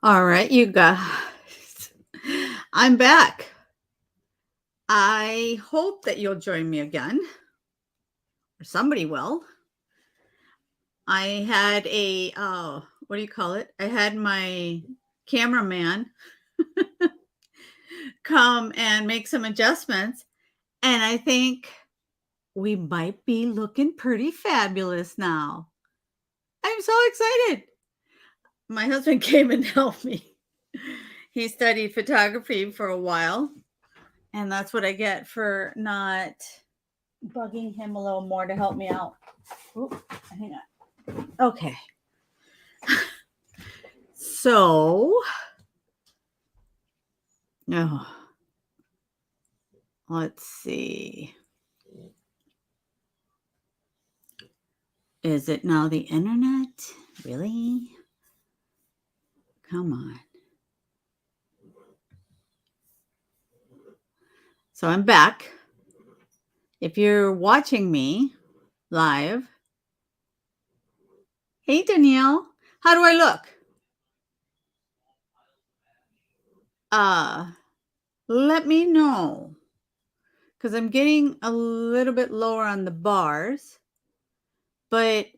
All right, you guys. I'm back. I hope that you'll join me again, or somebody will. I had what do you call it? I had my cameraman come and make some adjustments, and I think we might be looking pretty fabulous now. I'm so excited. My husband came and helped me. He studied photography for a while, and that's what I get for not bugging him a little more to help me out. Oop, hang on. Okay. So, oh, let's see. Is it now the internet? Really? Come on. So I'm back. If you're watching me live, hey Danielle, how do I look? Uh, Let me know because I'm getting a little bit lower on the bars, but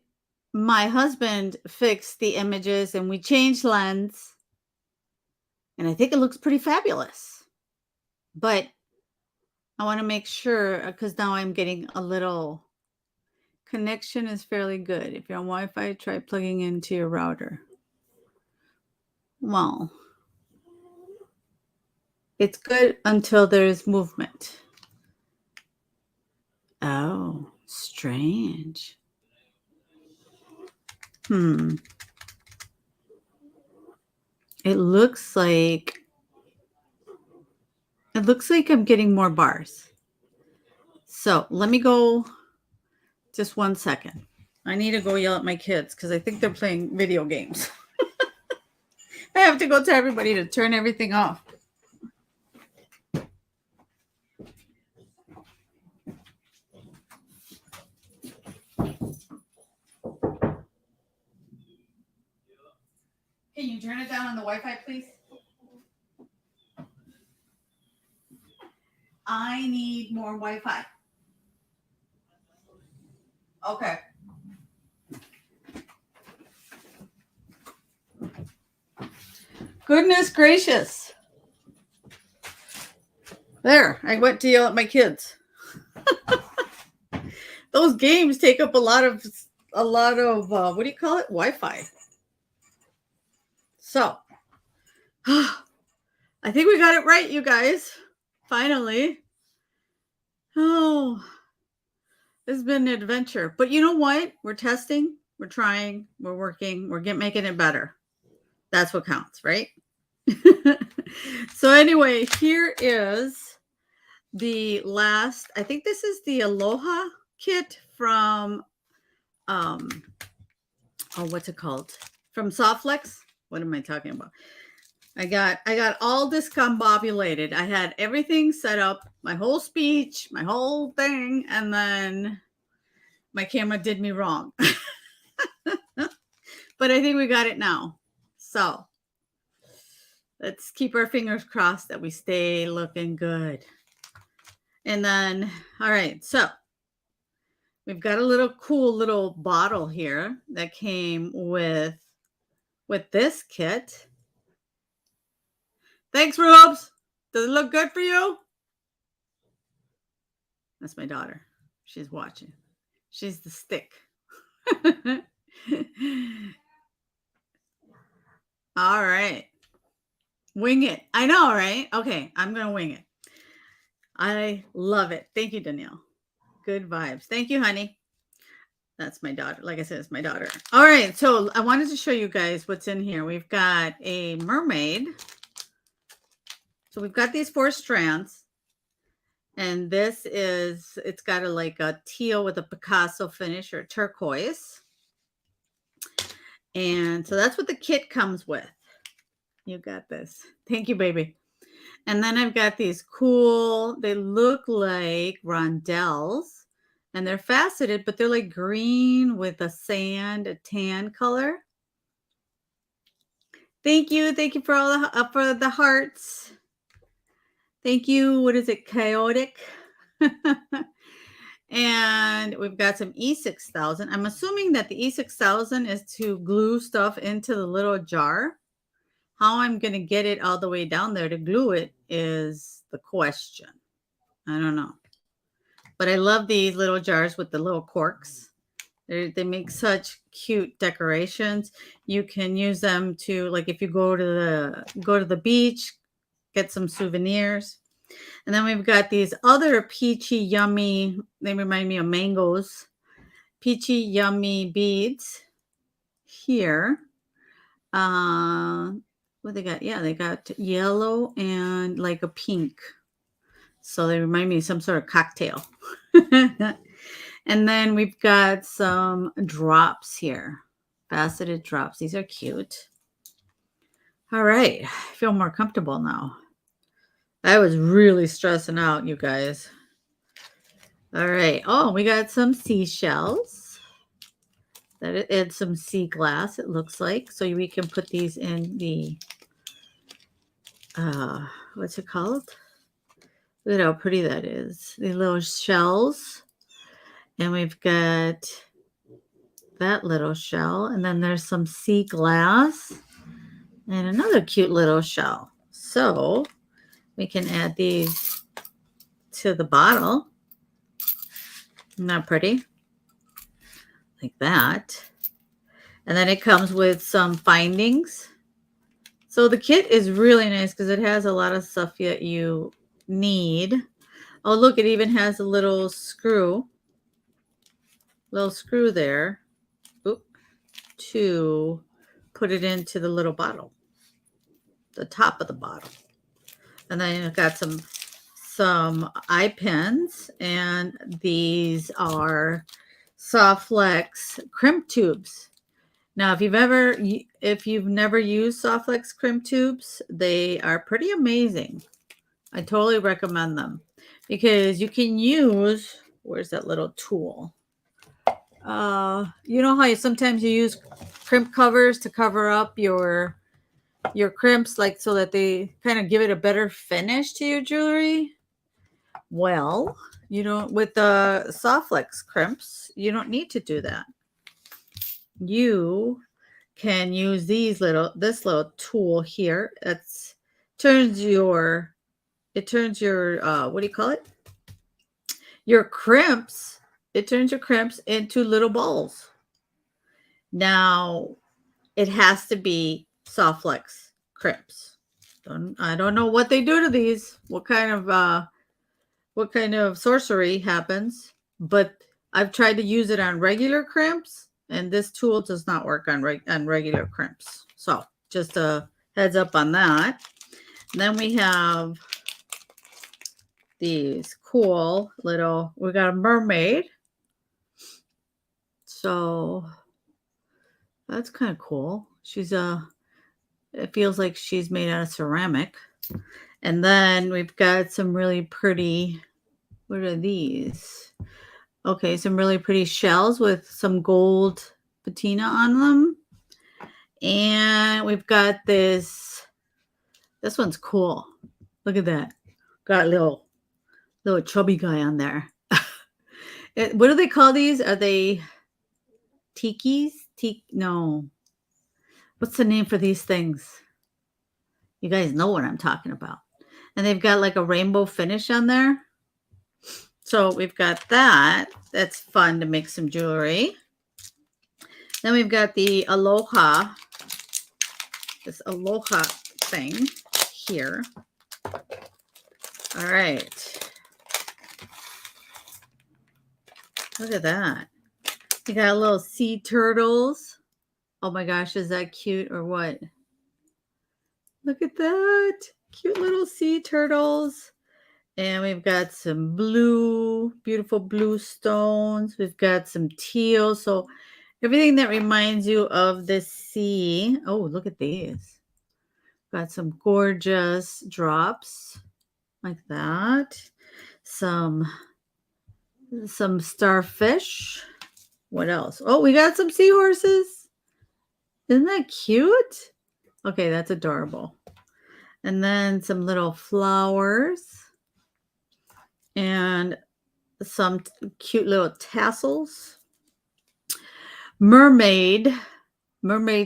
my husband fixed the images and we changed lens, and I think it looks pretty fabulous. But I want to make sure because now I'm getting a little connection is fairly good. If you're on Wi-Fi, try plugging into your router. Well, it's good until there's movement. Oh, strange. Hmm. It looks like I'm getting more bars. So let me go just 1 second. I need to go yell at my kids because I think they're playing video games. I have to go tell everybody to turn everything off. Can you turn it down on the Wi-Fi, please? I need more Wi-Fi. Okay. Goodness gracious. There, I went to yell at my kids. Those games take up a lot of what do you call it? Wi-Fi. So, I think we got it right, you guys. Finally. Oh, this has been an adventure. But you know what? We're testing, we're trying, we're working, making it better. That's what counts, right? So anyway, here is the last. I think this is the Aloha kit from what's it called? From Softflex. What am I talking about? I got all discombobulated. I had everything set up, my whole speech, my whole thing, and then my camera did me wrong. But I think we got it now. So let's keep our fingers crossed that we stay looking good. And then, all right, so we've got a little cool little bottle here that came with this kit. Thanks, Rubes. Does it look good for you? That's my daughter. She's watching. She's the stick. All right. Wing it. I know, right? Okay, I'm going to wing it. I love it. Thank you, Danielle. Good vibes. Thank you, honey. That's my daughter. Like I said, it's my daughter. All right. So I wanted to show you guys what's in here. We've got a mermaid. So we've got these 4 strands. And this is, it's got like a teal with a Picasso finish or a turquoise. And so that's what the kit comes with. You got this. Thank you, baby. And then I've got these cool, they look like rondelles and they're faceted, but they're like green with a tan color. Thank you. Thank you for all for the hearts. Thank you. What is it? Chaotic. And we've got some E6000. I'm assuming that the E6000 is to glue stuff into the little jar. How I'm going to get it all the way down there to glue it is the question. I don't know. But I love these little jars with the little corks. They make such cute decorations. You can use them to, like, if you go to the beach, get some souvenirs. And then we've got these other peachy yummy, they remind me of mangoes, peachy yummy beads here. What they got? Yeah, they got yellow and like a pink. So they remind me of some sort of cocktail. And then we've got some drops here, faceted drops. These are cute. All right, I feel more comfortable now. I was really stressing out, you guys. All right. Oh, we got some seashells. That adds some sea glass, it looks like. So we can put these in the, what's it called? Look at how pretty that is. The little shells. And we've got that little shell. And then there's some sea glass and another cute little shell. So we can add these to the bottle. Isn't that pretty? Like that. And then it comes with some findings. So the kit is really nice because it has a lot of stuff that you need. Oh, look, it even has a little screw there. Oop, to put it into the little bottle, the top of the bottle. And then I've got some eye pens, and these are Softflex crimp tubes. Now, if you've never used Softflex crimp tubes, they are pretty amazing. I totally recommend them because you can use, where's that little tool? You know how sometimes you use crimp covers to cover up your crimps, like so that they kind of give it a better finish to your jewelry. Well, you don't, with the Softflex crimps, you don't need to do that. You can use this little tool here. It turns your what do you call it? Your crimps. It turns your crimps into little balls. Now, it has to be Softflex crimps. I don't know what they do to these. What kind of sorcery happens? But I've tried to use it on regular crimps, and this tool does not work on regular crimps. So just a heads up on that. And then we have these cool little, we got a mermaid. So that's kind of cool. It feels like she's made out of ceramic. And then we've got some really pretty, what are these? Okay, some really pretty shells with some gold patina on them. And we've got this one's cool. Look at that. Got a little chubby guy on there. What do they call these? Are they tikis? No. What's the name for these things? You guys know what I'm talking about. And they've got like a rainbow finish on there. So we've got that. That's fun to make some jewelry. Then we've got the Aloha, this Aloha thing here. All right. Look at that. You got little sea turtles. Oh my gosh, is that cute or what? Look at that. Cute little sea turtles. And we've got some beautiful blue stones. We've got some teal. So everything that reminds you of the sea. Oh, look at these. Got some gorgeous drops like that. Some starfish. What else? Oh, we got some seahorses. Isn't that cute? Okay, that's adorable. And then some little flowers and some cute little tassels. Mermaid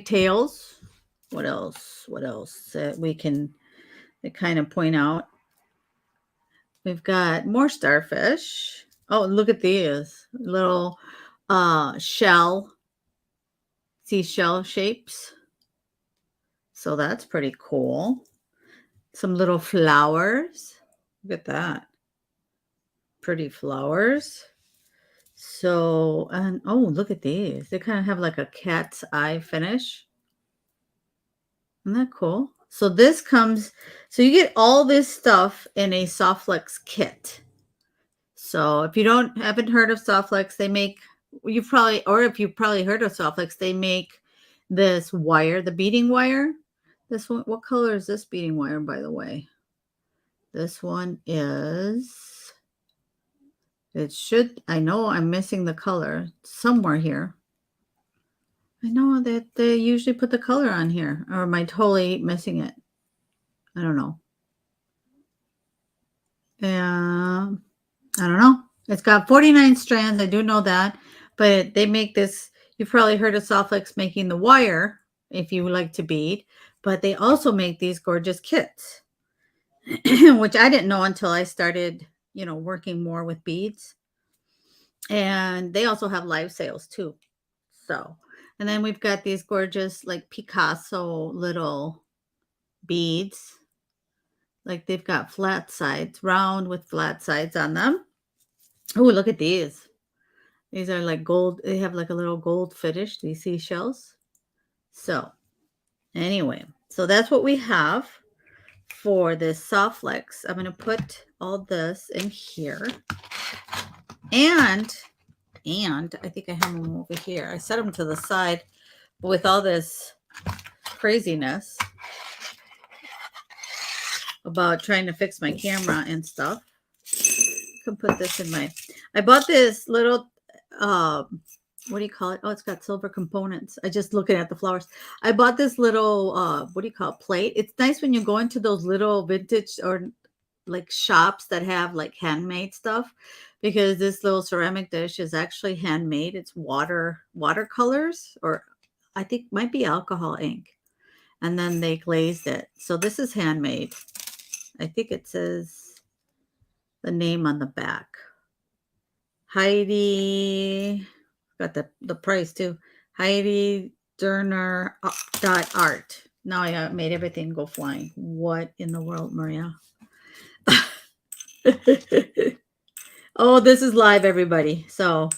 tails. What else? What else we can kind of point out? We've got more starfish. Oh, look at these little seashell shapes. So that's pretty cool. Some little flowers. Look at that. Pretty flowers. So, and oh, look at these. They kind of have like a cat's eye finish. Isn't that cool? So this comes, so you get all this stuff in a Softflex kit. So if you haven't heard of Softflex, they make, if you've probably heard of Softflex, they make this wire, the beading wire. This one, what color is this beading wire, by the way? This one is, I know I'm missing the color somewhere here. I know that they usually put the color on here, or am I totally missing it? I don't know. Yeah, I don't know. It's got 49 strands. I do know that, but they make this. You've probably heard of Softflex making the wire if you like to bead, but they also make these gorgeous kits, which I didn't know until I started, working more with beads. And they also have live sales too. So, and then we've got these gorgeous like Picasso little beads. Like they've got flat sides, round with flat sides on them. Oh, look at these. These are like gold. They have like a little gold finish, these seashells. So anyway, so that's what we have for this Softflex. I'm going to put all this in here. And I think I have them over here. I set them to the side, but with all this craziness about trying to fix my camera and stuff, I can put this in I bought this little, what do you call it? Oh, it's got silver components. I just looking at the flowers. I bought this little, what do you call it? Plate. It's nice when you go into those little vintage or like shops that have like handmade stuff, because this little ceramic dish is actually handmade. It's watercolors, or I think might be alcohol ink, and then they glazed it. So this is handmade. I think it says the name on the back. Heidi, got the price too. Heidi Derner .art. Now I made everything go flying. What in the world, Maria? Oh, this is live, everybody. So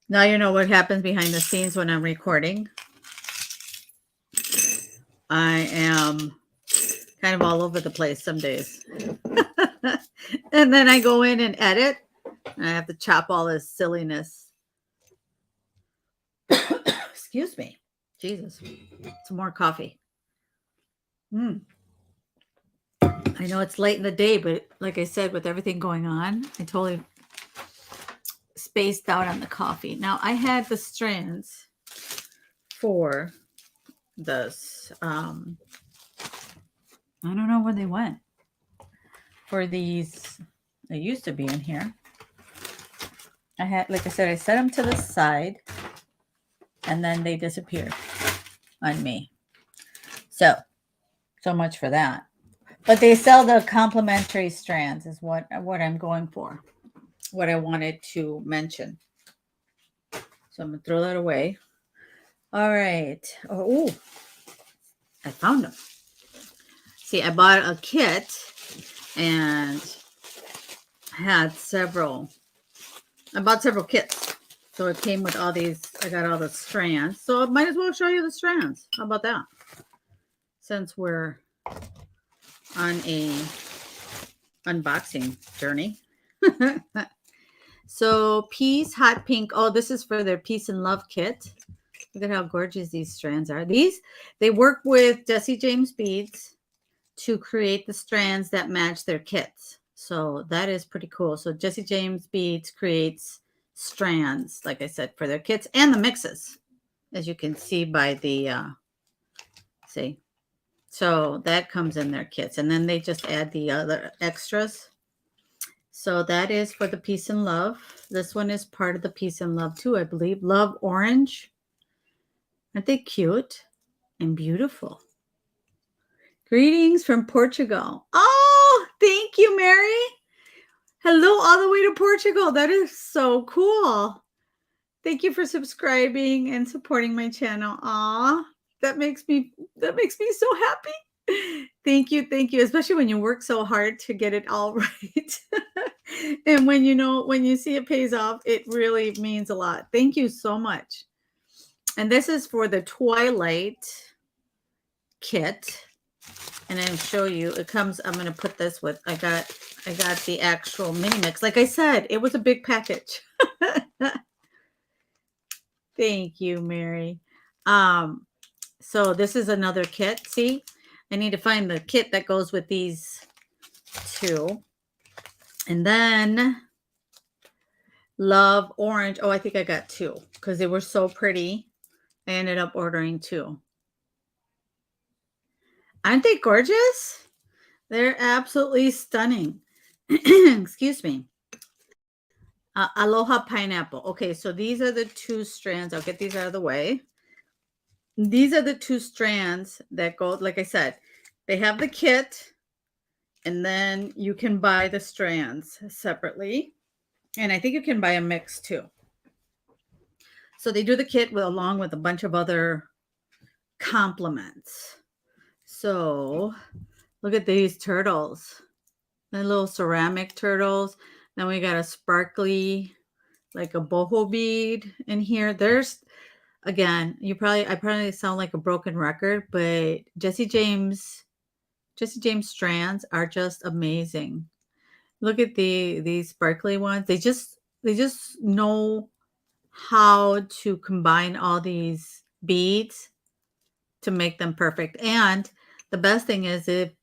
now you know what happens behind the scenes when I'm recording. I am kind of all over the place some days. And then I go in and edit, and I have to chop all this silliness. Excuse me. Jesus. Some more coffee. I know it's late in the day, but like I said, with everything going on, I totally spaced out on the coffee. Now I had the strands for this. I don't know where they went. For these, they used to be in here. I had, like I said, I set them to the side, and then they disappeared on me. So much for that. But they sell the complimentary strands is what I'm going for. What I wanted to mention. So I'm going to throw that away. All right. Oh, I found them. See, I bought a kit and had several. I bought several kits. So it came with all these. I got all the strands. So I might as well show you the strands. How about that? Since we're on a unboxing journey. So Peace Hot Pink. Oh, this is for their Peace and Love kit. Look at how gorgeous these strands are. They work with Jesse James Beads to create the strands that match their kits. So that is pretty cool. So Jesse James Beads creates strands, like I said, for their kits and the mixes, as you can see by the See? So that comes in their kits. And then they just add the other extras. So that is for the Peace and Love. This one is part of the Peace and Love too, I believe. Love Orange. Aren't they cute and beautiful? Greetings from Portugal. Oh, thank you, Mary. Hello, all the way to Portugal. That is so cool. Thank you for subscribing and supporting my channel. Aw, that makes me so happy. Thank you, especially when you work so hard to get it all right. And when you see it pays off, it really means a lot. Thank you so much. And this is for the Twilight kit. And I'll show you. It comes, I'm going to put this with, I got the actual mini mix. Like I said, it was a big package. Thank you, Mary. So this is another kit. See, I need to find the kit that goes with these two. And then Love Orange. Oh, I think I got two because they were so pretty. I ended up ordering two. Aren't they gorgeous? They're absolutely stunning. Excuse me. Aloha Pineapple. Okay, so these are the two strands. I'll get these out of the way. These are the two strands that go, like I said, they have the kit, and then you can buy the strands separately. And I think you can buy a mix too. So they do the kit along with a bunch of other complements. So look at these turtles. The little ceramic turtles. Then we got a sparkly, like a boho bead in here. There's, again, I probably sound like a broken record, but Jesse James strands are just amazing. Look at these sparkly ones. They just know how to combine all these beads to make them perfect. And the best thing is, if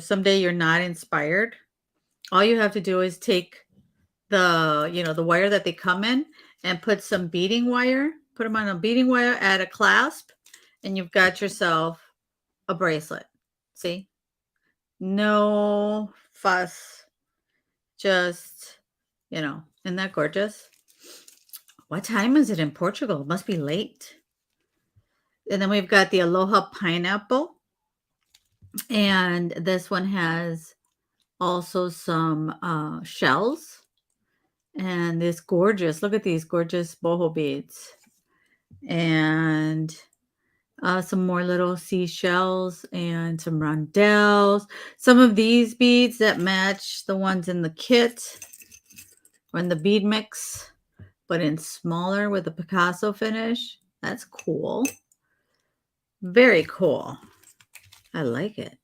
someday you're not inspired, all you have to do is take the wire that they come in and put some beading wire, put them on a beading wire, add a clasp, and you've got yourself a bracelet. See? No fuss. Just, isn't that gorgeous? What time is it in Portugal? It must be late. And then we've got the Aloha Pineapple. And this one has also some shells. And this gorgeous, look at these gorgeous boho beads. And some more little seashells and some rondelles. Some of these beads that match the ones in the kit or in the bead mix, but in smaller with a Picasso finish. That's cool. Very cool. I like it.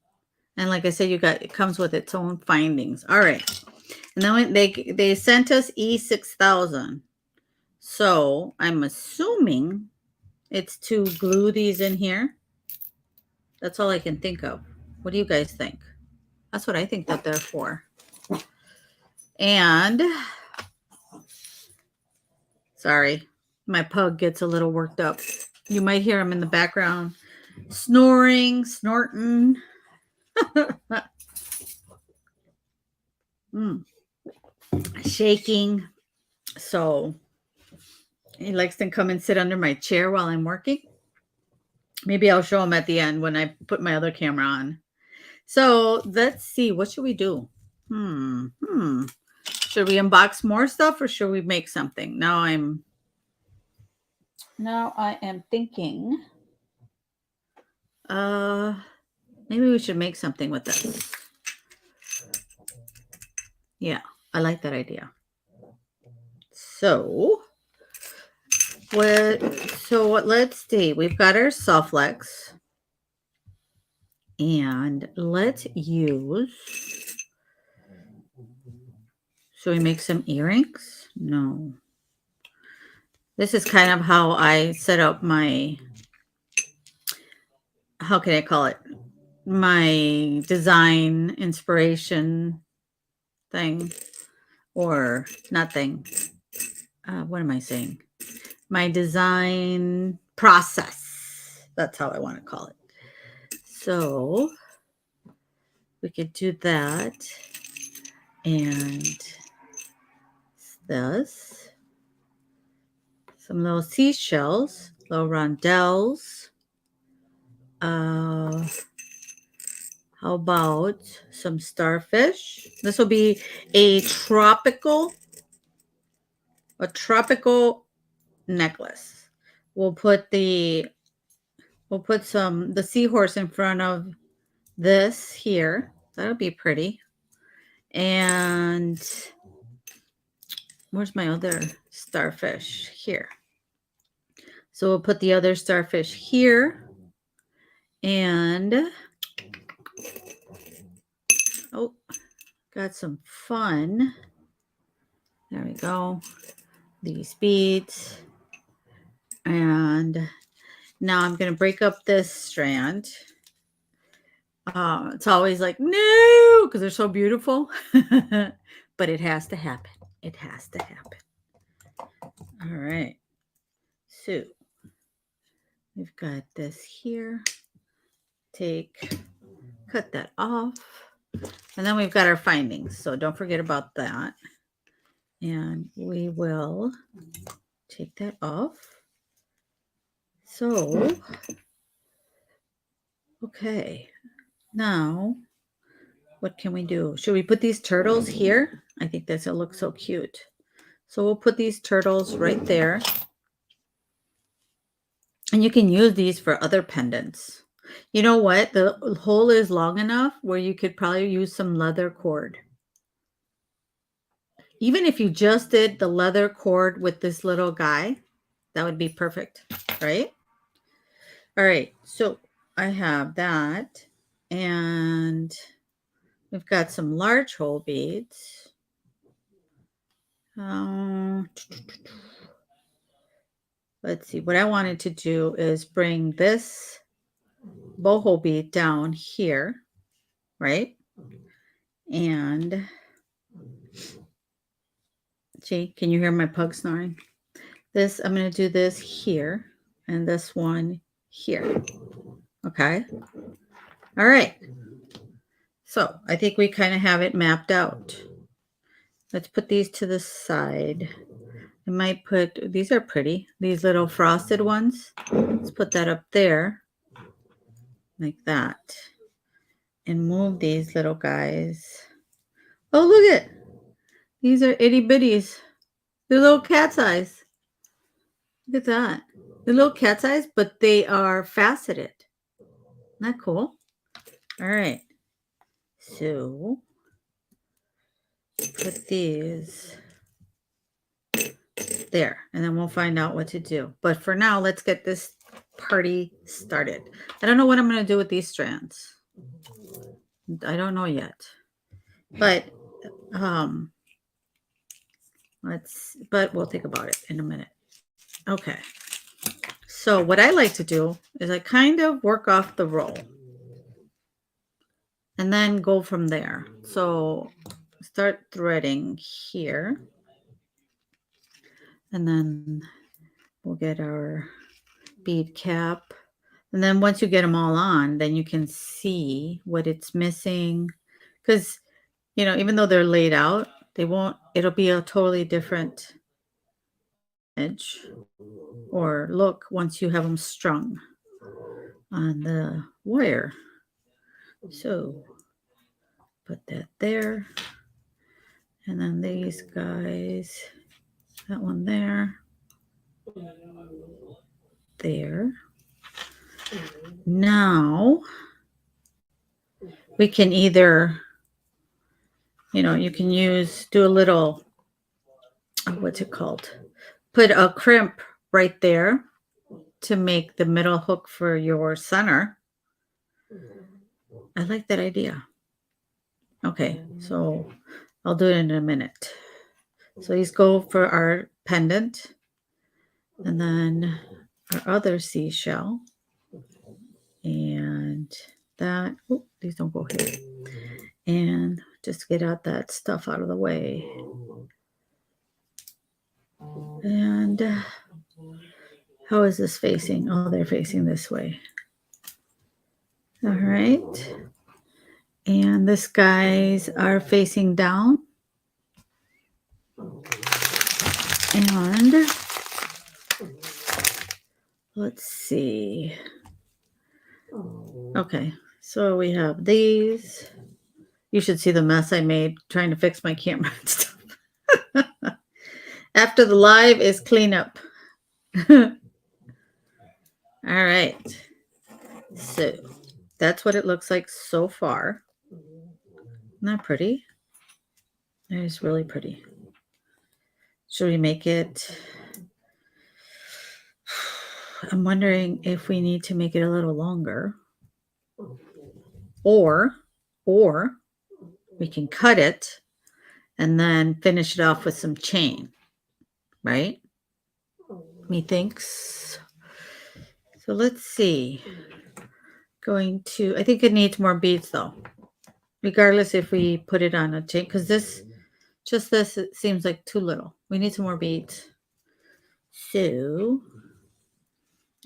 And like I said, it comes with its own findings. All right. And then they sent us E6000. So I'm assuming it's to glue these in here. That's all I can think of. What do you guys think? That's what I think that they're for. And sorry, my pug gets a little worked up. You might hear him in the background snoring, snorting. Shaking. So he likes to come and sit under my chair while I'm working. Maybe I'll show him at the end when I put my other camera on. So let's see. What should we do? Should we unbox more stuff or should we make something? Now I am thinking. Maybe we should make something with this. Yeah, I like that idea. So let's see. We've got our Sulflex. And let's use. Should we make some earrings? No. This is kind of how I set up my, how can I call it? My design inspiration thing, or not thing. What am I saying? My design process. That's how I want to call it. So we could do that. And this. Some little seashells, little rondelles. How about some starfish? This will be a tropical necklace. We'll put the seahorse in front of this here. That'll be pretty. And where's my other starfish? Here. So we'll put the other starfish here. And oh, got some fun. There we go. These beads. And now I'm going to break up this strand. It's always like, no, because they're so beautiful. But it has to happen. It has to happen. All right. So we've got this here. Cut that off. And then we've got our findings. So don't forget about that. And we will take that off. So, okay. Now, what can we do? Should we put these turtles here? I think that's going to look so cute. So we'll put these turtles right there. And you can use these for other pendants. You know what? The hole is long enough where you could probably use some leather cord. Even if you just did the leather cord with this little guy, that would be perfect, right? All right, so I have that. And we've got some large hole beads. Let's see. What I wanted to do is bring this boho bead down here, right? And see, can you hear my pug snoring? I'm going to do this here and this one here. Okay. All right. So I think we kind of have it mapped out. Let's put these to the side. I might put, these are pretty, these little frosted ones. Let's put that up there like that. And move these little guys. Oh, look at, these are itty bitties. They're little cat's eyes. Look at that. They're little cat's eyes, but they are faceted. Isn't that cool? All right. So put these there, and then we'll find out what to do. But for now, let's get this party started. I don't know what I'm going to do with these strands. I don't know yet. But but we'll think about it in a minute. Okay. So what I like to do is I kind of work off the roll and then go from there. So start threading here. And then we'll get our bead cap. And then once you get them all on, then you can see what it's missing. Because, even though they're laid out, it'll be a totally different image or look once you have them strung on the wire. So put that there. And then these guys, that one there. There. Now we can either, you can do a little, what's it called? Put a crimp right there to make the middle hook for your center. I like that idea. Okay, so I'll do it in a minute. So these go for our pendant. And then our other seashell. And that, these don't go here. And just get out that stuff out of the way. And how is this facing? Oh, they're facing this way. All right. And the skies are facing down. And let's see. Okay, so we have these. You should see the mess I made trying to fix my camera and stuff. After the live is cleanup. All right. So that's what it looks like so far. Isn't that pretty? That is really pretty. Should we make it? I'm wondering if we need to make it a little longer. Or we can cut it and then finish it off with some chain, right? Methinks. So let's see. I think it needs more beads though. Regardless if we put it on a chain, because this, it seems like too little. We need some more beads. So,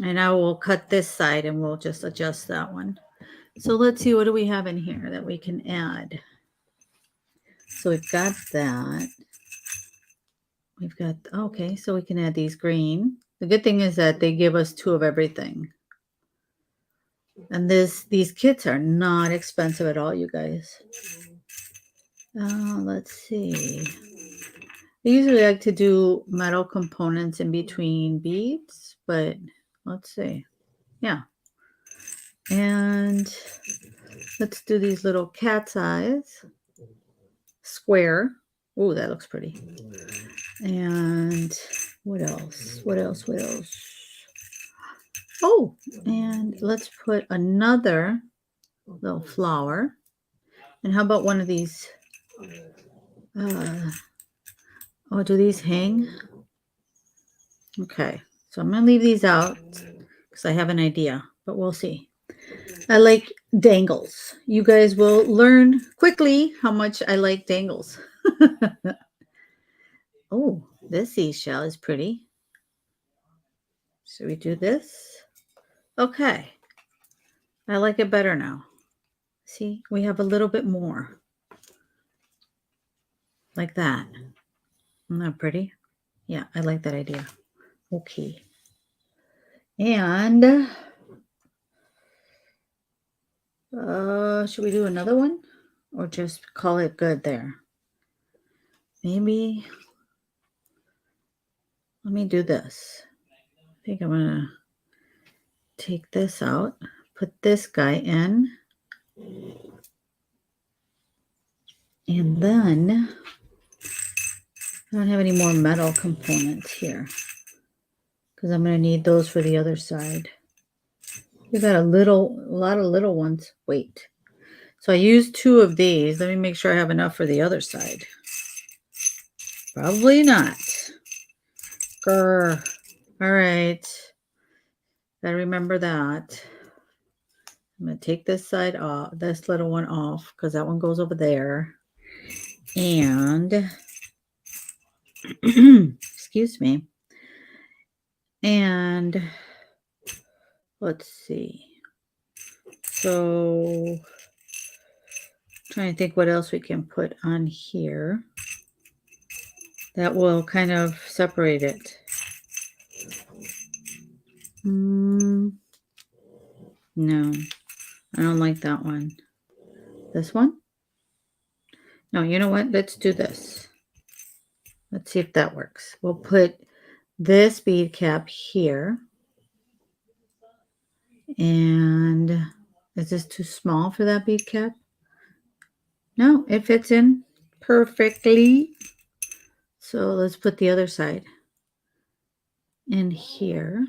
and I will cut this side and we'll just adjust that one. So let's see, what do we have in here that we can add? So we've got that. We've got, okay, so we can add these green. The good thing is that they give us 2 of everything. And these kits are not expensive at all, you guys. Let's see. I usually like to do metal components in between beads, but let's see. Yeah. And let's do these little cat's eyes. Square. Oh, that looks pretty. And what else? What else? Oh, and let's put another little flower. And how about one of these? Oh, do these hang? Okay, so I'm going to leave these out because I have an idea, but we'll see. I like dangles. You guys will learn quickly how much I like dangles. Oh, this seashell is pretty. Should we do this? Okay. I like it better now. See, we have a little bit more. Like that. Isn't that pretty? Yeah, I like that idea. Okay. And should we do another one? Or just call it good there? Maybe. Let me do this. I think I'm going to take this out. Put this guy in. And then I don't have any more metal components here because I'm going to need those for the other side. We got a lot of little ones. Wait. So I used 2 of these. Let me make sure I have enough for the other side. Probably not. Grr. All right. Gotta remember that. I'm going to take this side off, this little one off, because that one goes over there. And, excuse me. And let's see. So, trying to think what else we can put on here that will kind of separate it. No, I don't like that one. This one? No, you know what? Let's do this. Let's see if that works. We'll put this bead cap here. And is this too small for that bead cap? No, it fits in perfectly. So let's put the other side in here.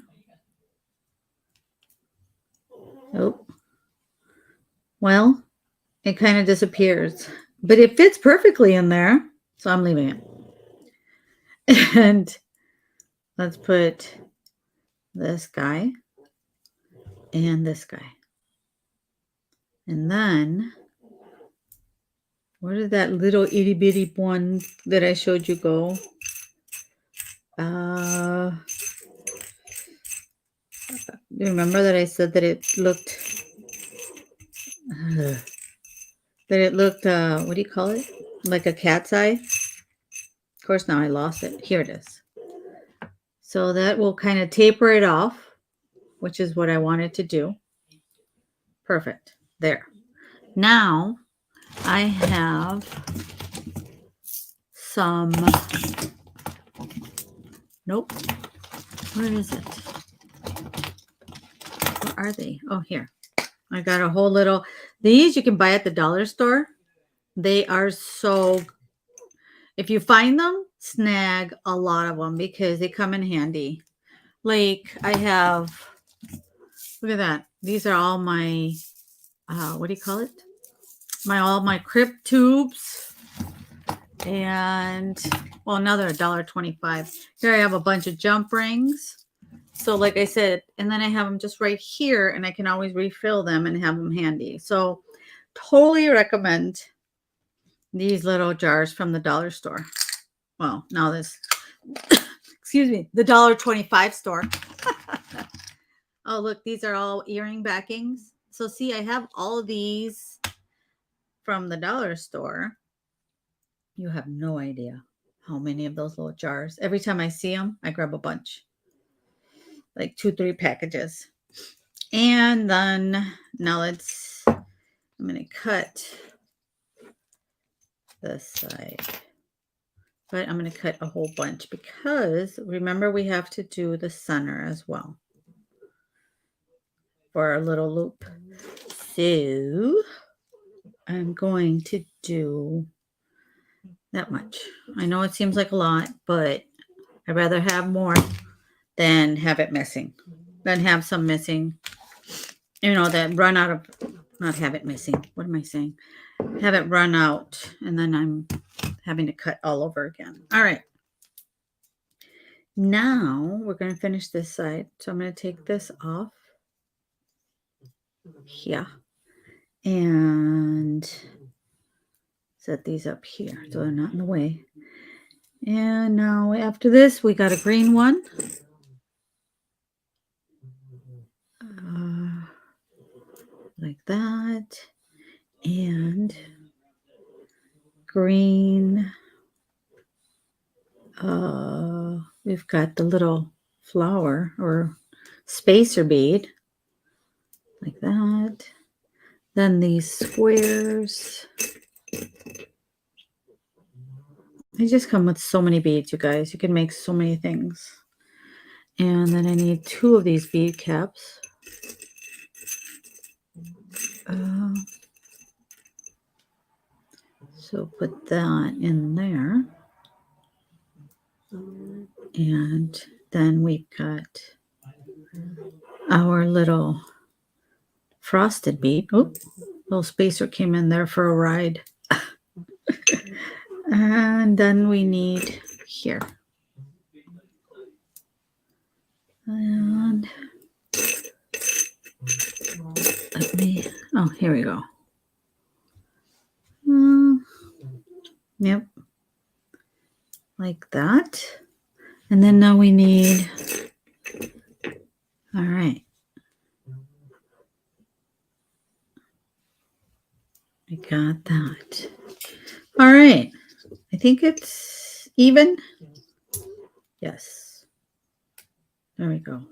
Oh, well, it kind of disappears, but it fits perfectly in there. So I'm leaving it. And let's put this guy and this guy. And then, where did that little itty bitty one that I showed you go? Remember that I said that it looked that it looked, what do you call it? Like a cat's eye. Of course, now I lost it. Here it is. So that will kind of taper it off, which is what I wanted to do. Perfect. There. Now I have some, nope. Where is it? Where are they? Oh, here. I got a whole little, these you can buy at the dollar store. They are so, if you find them, snag a lot of them because they come in handy. Like I have, look at that. These are all my, what do you call it? All my crypt tubes. And, well, another $1.25. Here I have a bunch of jump rings. So like I said, and then I have them just right here and I can always refill them and have them handy. So totally recommend these little jars from the dollar store. Well, now this, excuse me, the $1.25 store. Oh, look, these are all earring backings. So see, I have all of these from the dollar store. You have no idea how many of those little jars. Every time I see them, I grab a bunch. Like 2-3 packages. And then now I'm going to cut this side. But I'm going to cut a whole bunch because remember we have to do the center as well for our little loop. So I'm going to do that much. I know it seems like a lot, but I'd rather have more than have it missing. Than have some missing. You know, that run out of, not have it missing. What am I saying? Have it run out and then I'm having to cut all over again. All right. Now we're going to finish this side. So I'm going to take this off. Yeah. And set these up here so they're not in the way. And now after this, we got a green one. Like that. And green. We've got the little flower or spacer bead. Like that. Then these squares. They just come with so many beads, you guys. You can make so many things. And then I need 2 of these bead caps. So put that in there. And then we've got our little frosted bead. Oh, little spacer came in there for a ride. And then we need here. And let me, oh, here we go. Yep. Like that. And then now we need, all right. I got that. All right. I think it's even. Yes. There we go.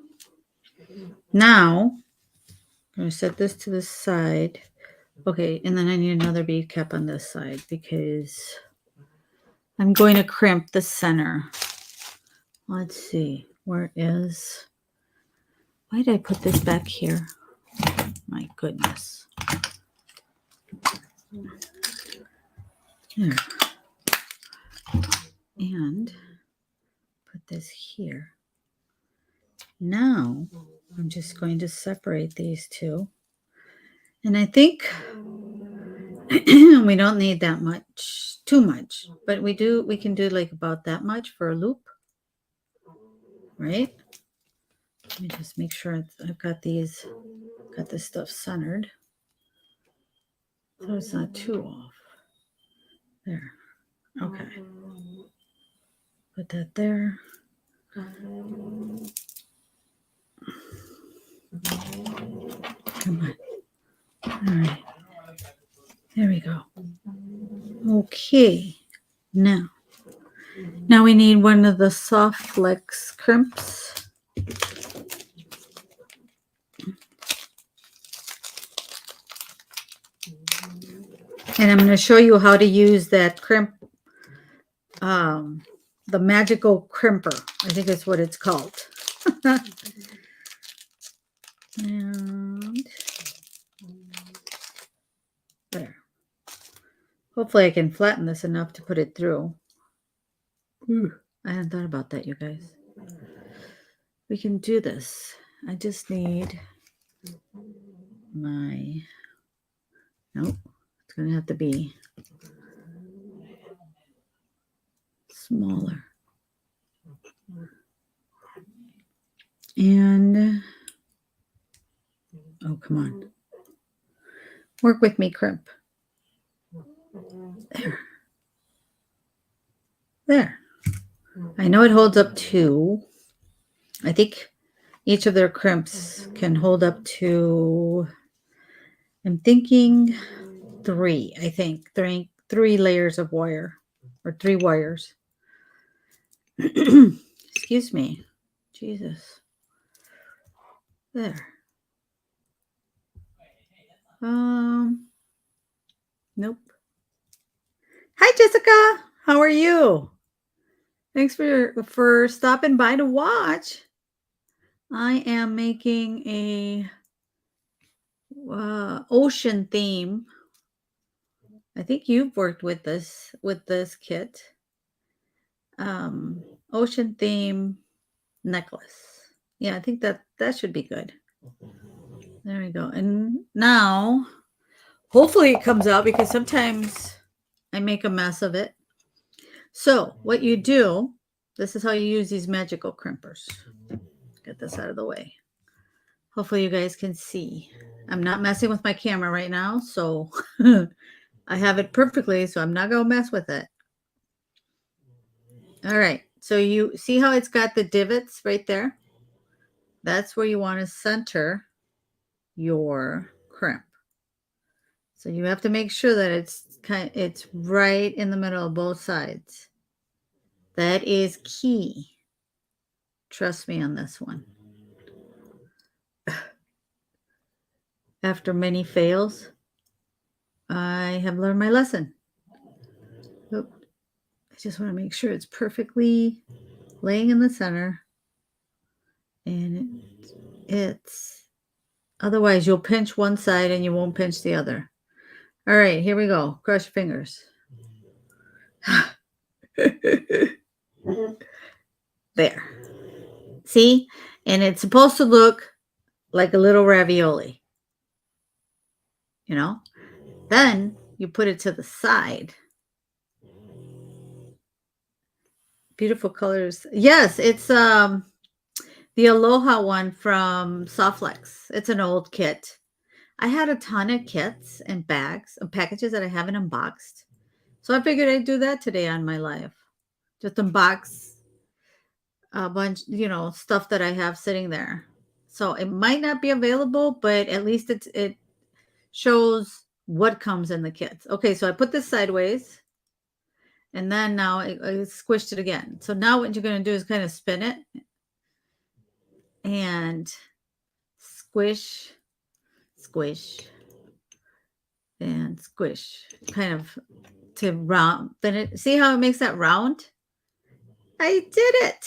Now, I'm going to set this to the side. Okay, and then I need another bead cap on this side because I'm going to crimp the center. Let's see. Where is... Why did I put this back here? My goodness. There. And put this here. Now, I'm just going to separate these two. And I think we don't need that much, too much, but we can do like about that much for a loop, right? Let me just make sure I've got this stuff centered. So it's not too off. There. Okay. Put that there. Come on. All right. There we go. Okay. Now we need one of the soft flex crimps. And I'm going to show you how to use that crimp, the magical crimper. I think that's what it's called. And there. Hopefully I can flatten this enough to put it through. I hadn't thought about that, you guys. We can do this. I just need my, nope, it's going to have to be smaller. And, oh, come on. Work with me, crimp. There. There. I know it holds up to, I think each of their crimps can hold up to, I'm thinking three layers of wire, or 3 wires. Excuse me. Jesus. There. Nope. Hi, Jessica. How are you? Thanks for stopping by to watch. I am making a ocean theme. I think you've worked with this kit. Ocean theme necklace. Yeah, I think that should be good. There we go. And now, hopefully it comes out, because sometimes I make a mess of it. So what you do, this is how you use these magical crimpers. Get this out of the way. Hopefully you guys can see. I'm not messing with my camera right now, so I have it perfectly, so I'm not going to mess with it. All right. So you see how it's got the divots right there? That's where you want to center your crimp. So you have to make sure that it's right in the middle of both sides. That is key. Trust me on this one. After many fails, I have learned my lesson. Oop. I just want to make sure it's perfectly laying in the center. And it's otherwise you'll pinch one side and you won't pinch the other. All right, here we go. Cross your fingers. There. See? And it's supposed to look like a little ravioli. You know? Then you put it to the side. Beautiful colors. Yes, it's the Aloha one from Softflex. It's an old kit. I had a ton of kits and bags and packages that I haven't unboxed. So I figured I'd do that today on my live. Just unbox a bunch, stuff that I have sitting there. So it might not be available, but at least it shows what comes in the kits. Okay, so I put this sideways, and then now I squished it again. So now what you're going to do is kind of spin it and squish, squish, and squish, kind of to round. Then see how it makes that round? I did it.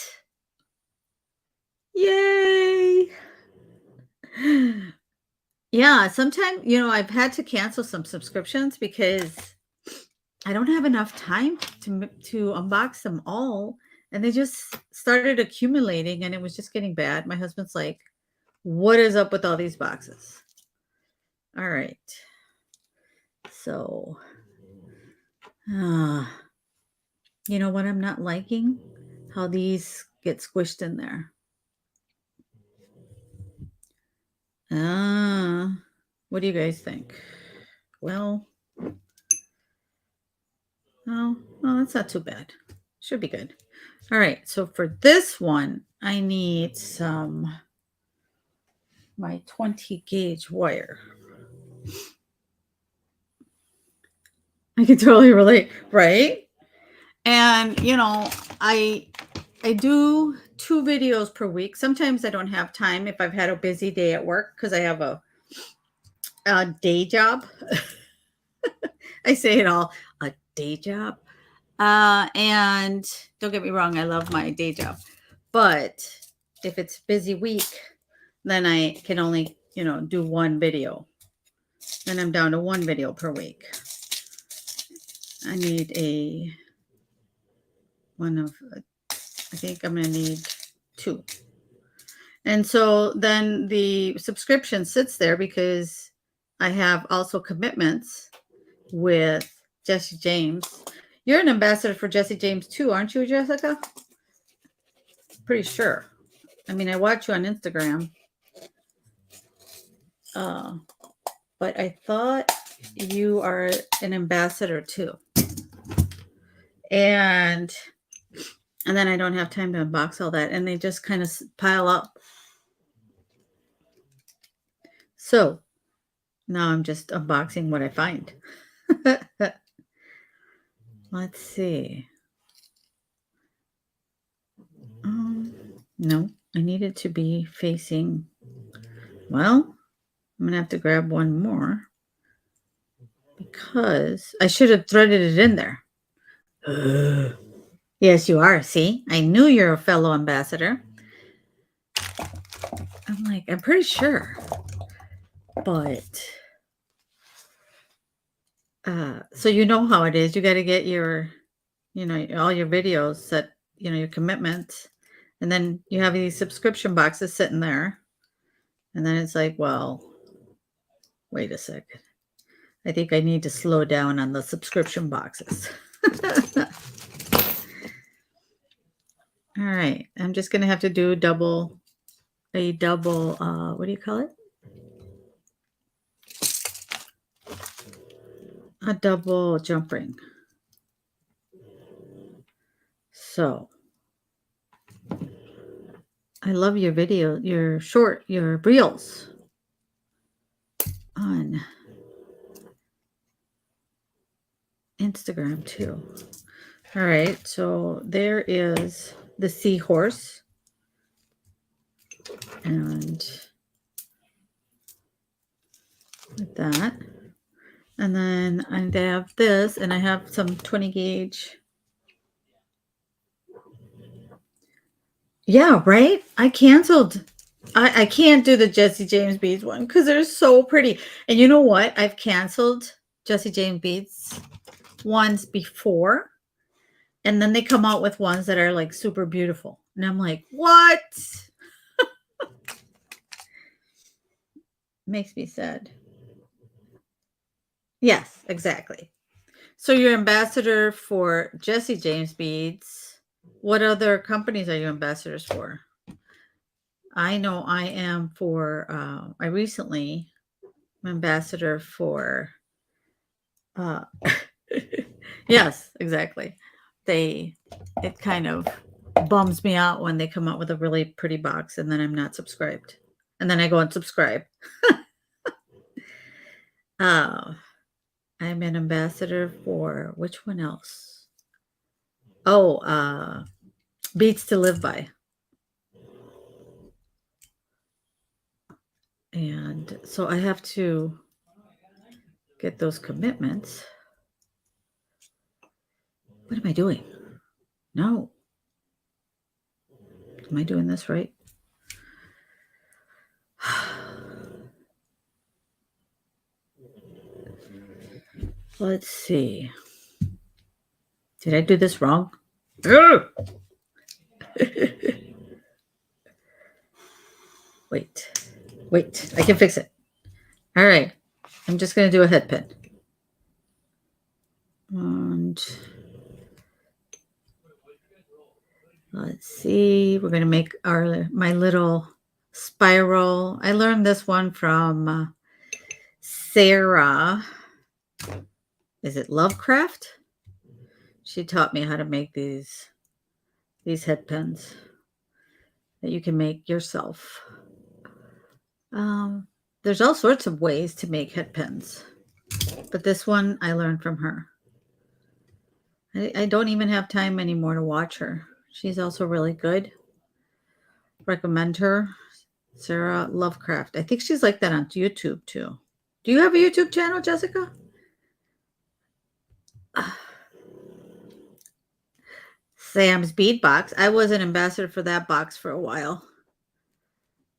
Yay. Yeah, sometimes, I've had to cancel some subscriptions because I don't have enough time to unbox them all. And they just started accumulating and it was just getting bad. My husband's like, what is up with all these boxes? All right. So, you know what I'm not liking? How these get squished in there. What do you guys think? Well, no, that's not too bad. Should be good. All right, so for this one, I need my 20 gauge wire. I can totally relate, right? And I I do 2 videos per week. Sometimes I don't have time if I've had a busy day at work because I have a day job. I say it all, a day job. And don't get me wrong, I love my day job. But if it's busy week, then I can only, do one video. Then I'm down to one video per week. I need I think I'm going to need 2. And so then the subscription sits there because I have also commitments with Jesse James. You're an ambassador for Jesse James too, aren't you, Jessica? Pretty sure. I mean, I watch you on Instagram. But I thought you are an ambassador too. And then I don't have time to unbox all that, and they just kind of pile up. So now I'm just unboxing what I find. Let's see. No, I need it to be facing. Well, I'm gonna have to grab one more because I should have threaded it in there. Yes, you are. See, I knew you're a fellow ambassador. I'm pretty sure. But so you know how it is. You got to get your, all your videos set, your commitments. And then you have these subscription boxes sitting there. And then it's like, well, wait a second. I think I need to slow down on the subscription boxes. All right. I'm just going to have to do a double, what do you call it? A double jump ring. So I love your video, your reels on Instagram too. All right, so there is the seahorse. And like that. And then I have this, and I have some 20 gauge. Yeah, right? I canceled. I can't do the Jesse James beads one because they're so pretty. And you know what? I've canceled Jesse James beads ones before. And then they come out with ones that are like super beautiful. And I'm like, what? Makes me sad. Yes, exactly. So you're ambassador for Jesse James beads. What other companies are you ambassadors for? I know I am for, I recently am ambassador for, yes, exactly. It kind of bums me out when they come out with a really pretty box and then I'm not subscribed. And then I go and subscribe. I'm an ambassador for, which one else? Oh, Beats to Live By. And so I have to get those commitments. What am I doing? No. Am I doing this right? Let's see. Did I do this wrong? Wait, I can fix it. All right. I'm just going to do a head pin. And let's see. We're going to make my little spiral. I learned this one from Sarah. Is it Lovecraft? She taught me how to make these head pins that you can make yourself. There's all sorts of ways to make head pins, but this one I learned from her. I don't even have time anymore to watch her. She's also really good. Recommend her. Sarah Lovecraft. I think she's like that on YouTube too. Do you have a YouTube channel, Jessica? Sam's Bead Box. I was an ambassador for that box for a while.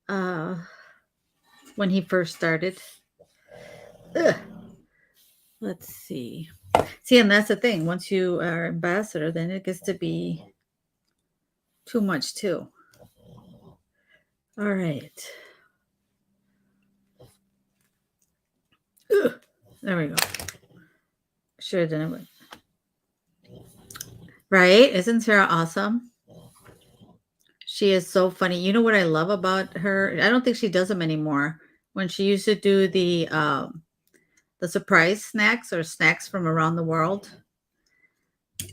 When he first started. Ugh. Let's see. See, and that's the thing. Once you are ambassador, then it gets to be too much too. All right. Ugh. There we go. Should have done it. Right? Isn't Sarah awesome? She is so funny. You know what I love about her? I don't think she does them anymore. When she used to do the surprise snacks or snacks from around the world,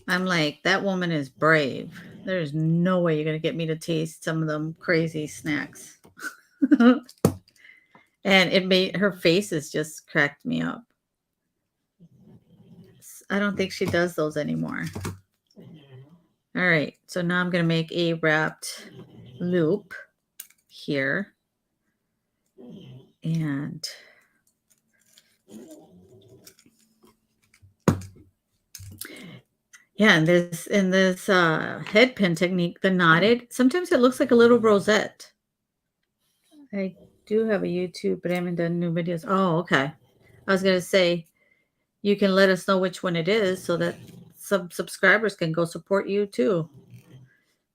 I'm like, that woman is brave. There's no way you're gonna get me to taste some of them crazy snacks. And it made her faces just cracked me up. I don't think she does those anymore. All right, so now I'm going to make a wrapped loop here. And yeah, in this head pin technique, the knotted, sometimes it looks like a little rosette. I do have a YouTube, but I haven't done new videos. Oh, okay. I was going to say, you can let us know which one it is so that some subscribers can go support you too.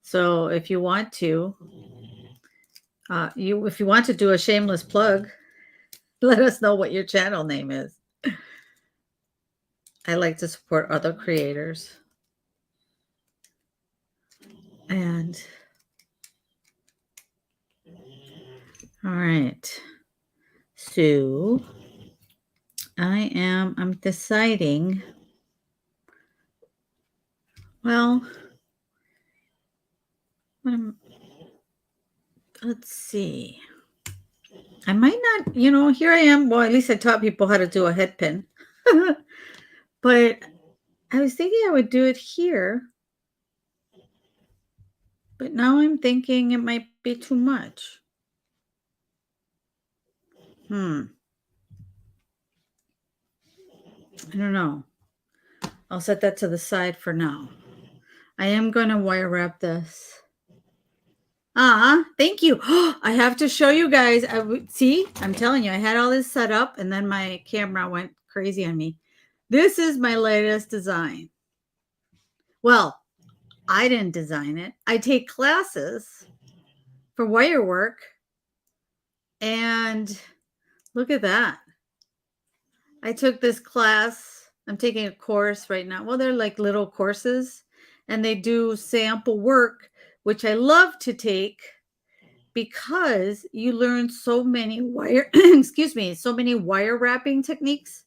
So if you want to, if you want to do a shameless plug, let us know what your channel name is. I like to support other creators. And all right. So I'm deciding. Well, let's see. I might not, here I am. Well, at least I taught people how to do a head pin. But I was thinking I would do it here. But now I'm thinking it might be too much. I don't know. I'll set that to the side for now. I am going to wire wrap this. Thank you. I have to show you guys. See, I'm telling you, I had all this set up and then my camera went crazy on me. This is my latest design. Well, I didn't design it. I take classes for wire work, and look at that. I took this class. I'm taking a course right now. Well, they're like little courses, and they do sample work, which I love to take because you learn so many so many wire wrapping techniques.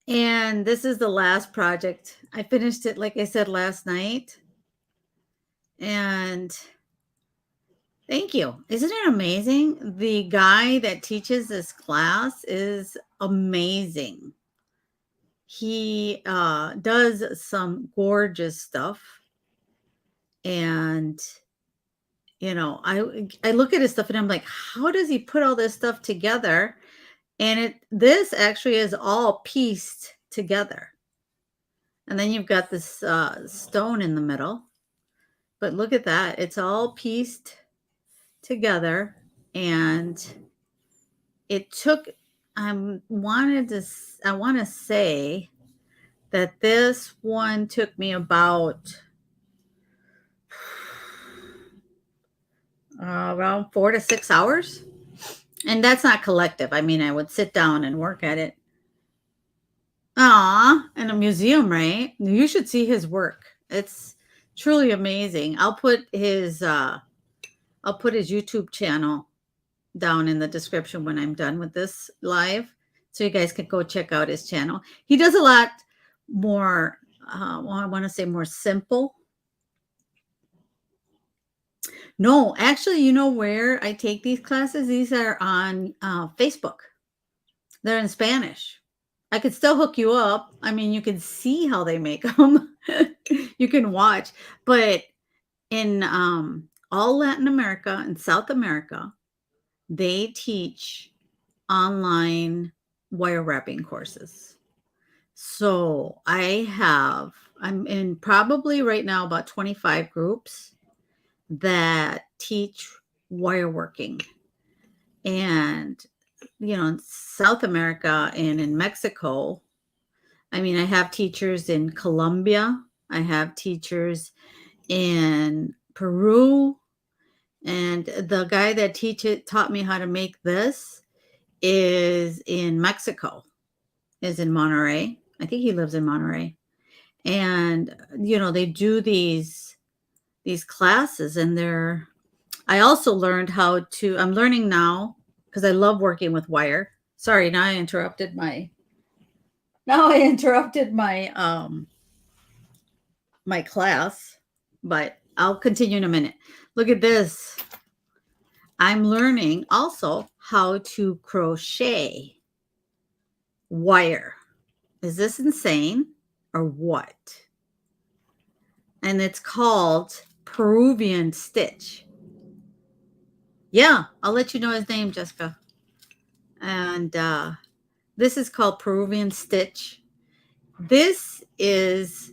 And this is the last project. I finished it, like I said, last night. And thank you. Isn't it amazing? The guy that teaches this class is amazing. He does some gorgeous stuff. And, I look at his stuff and I'm like, how does he put all this stuff together? And this actually is all pieced together. And then you've got this stone in the middle. But look at that. It's all pieced together. And it took, I want to say that this one took me about around 4 to 6 hours. And that's not collective. I mean, I would sit down and work at it. In a museum, right? You should see his work. It's truly amazing. I'll put his YouTube channel down in the description when I'm done with this live, so you guys can go check out his channel. He does a lot more, I want to say more simple. No, actually, you know where I take these classes? These are on Facebook. They're in Spanish. I could still hook you up. I mean, you can see how they make them. You can watch, but in, all Latin America and South America, they teach online wire wrapping courses. So, I'm in probably right now about 25 groups that teach wire working. And, in South America and in Mexico, I mean, I have teachers in Colombia, I have teachers in Peru, and the guy that taught me how to make this is in Mexico, is in Monterrey. I think he lives in Monterrey. And, they do these classes, and I also learned how to I'm learning now because I love working with wire. Sorry, now I interrupted my class, but I'll continue in a minute. Look at this. I'm learning also how to crochet wire. Is this insane or what? And it's called Peruvian stitch. Yeah, I'll let you know his name, Jessica. And this is called Peruvian stitch. This is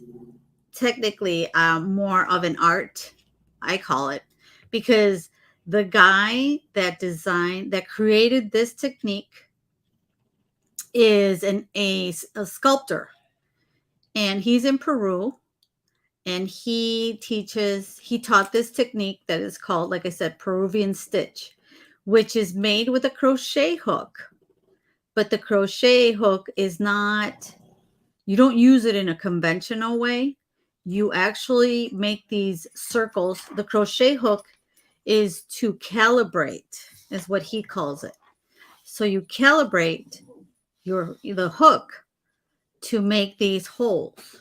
technically more of an art, I call it, because the guy that created this technique is a sculptor, and he's in Peru, and he taught this technique that is called, like I said, Peruvian stitch, which is made with a crochet hook. But the crochet hook is not, you don't use it in a conventional way. You actually make these circles. The crochet hook is to calibrate, is what he calls it. So you calibrate the hook to make these holes,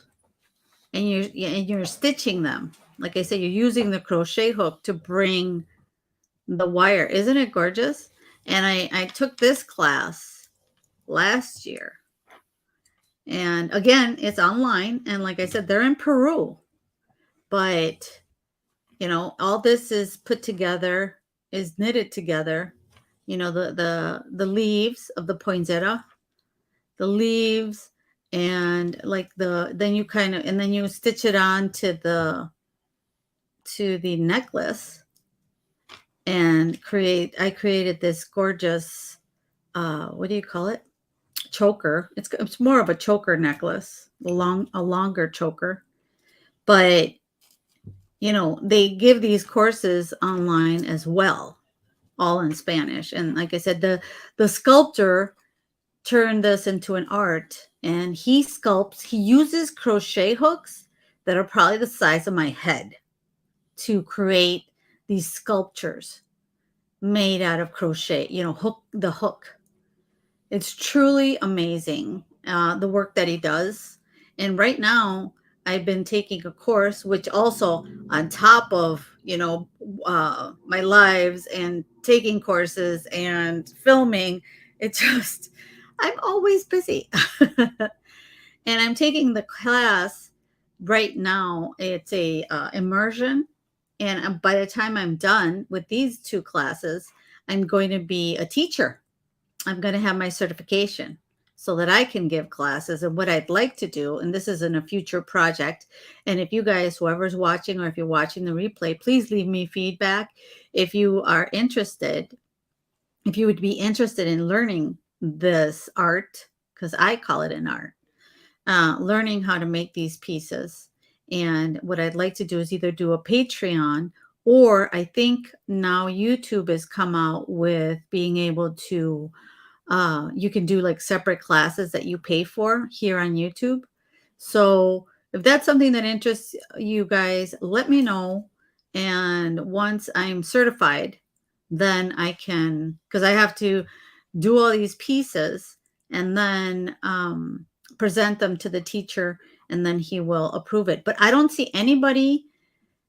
and you're stitching them. Like I said, you're using the crochet hook to bring the wire. Isn't it gorgeous? And I took this class last year. And again, it's online. And like I said, they're in Peru. But, all this is put together, is knitted together. The leaves of the poinsettia, the leaves, and like then you stitch it on to the necklace, and I created this gorgeous, what do you call it? Choker. It's more of a choker necklace, a longer choker. But they give these courses online as well, all in Spanish. And like I said, the sculptor turned this into an art, and he uses crochet hooks that are probably the size of my head to create these sculptures made out of crochet, the hook. It's truly amazing, the work that he does. And right now, I've been taking a course, which also, on top of, my lives and taking courses and filming, it just, I'm always busy. And I'm taking the class right now. It's a immersion. And by the time I'm done with these two classes, I'm going to be a teacher. I'm going to have my certification so that I can give classes. And what I'd like to do, and this is in a future project, and if you guys, whoever's watching, or if you're watching the replay, please leave me feedback. If you are interested, if you would be interested in learning this art, because I call it an art, learning how to make these pieces. And what I'd like to do is either do a Patreon, or I think now YouTube has come out with being able to, you can do like separate classes that you pay for here on YouTube. So if that's something that interests you guys, let me know. And once I'm certified, then I can, because I have to do all these pieces and then present them to the teacher, and then he will approve it. But I don't see anybody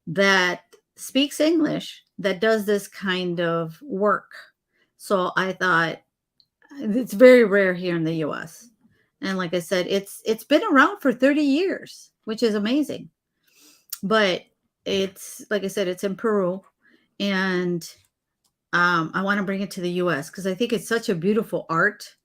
that speaks English that does this kind of work. So I thought, it's very rare here in the US. And like I said, it's been around for 30 years, which is amazing. But it's like I said, it's in Peru, and I want to bring it to the US because I think it's such a beautiful art.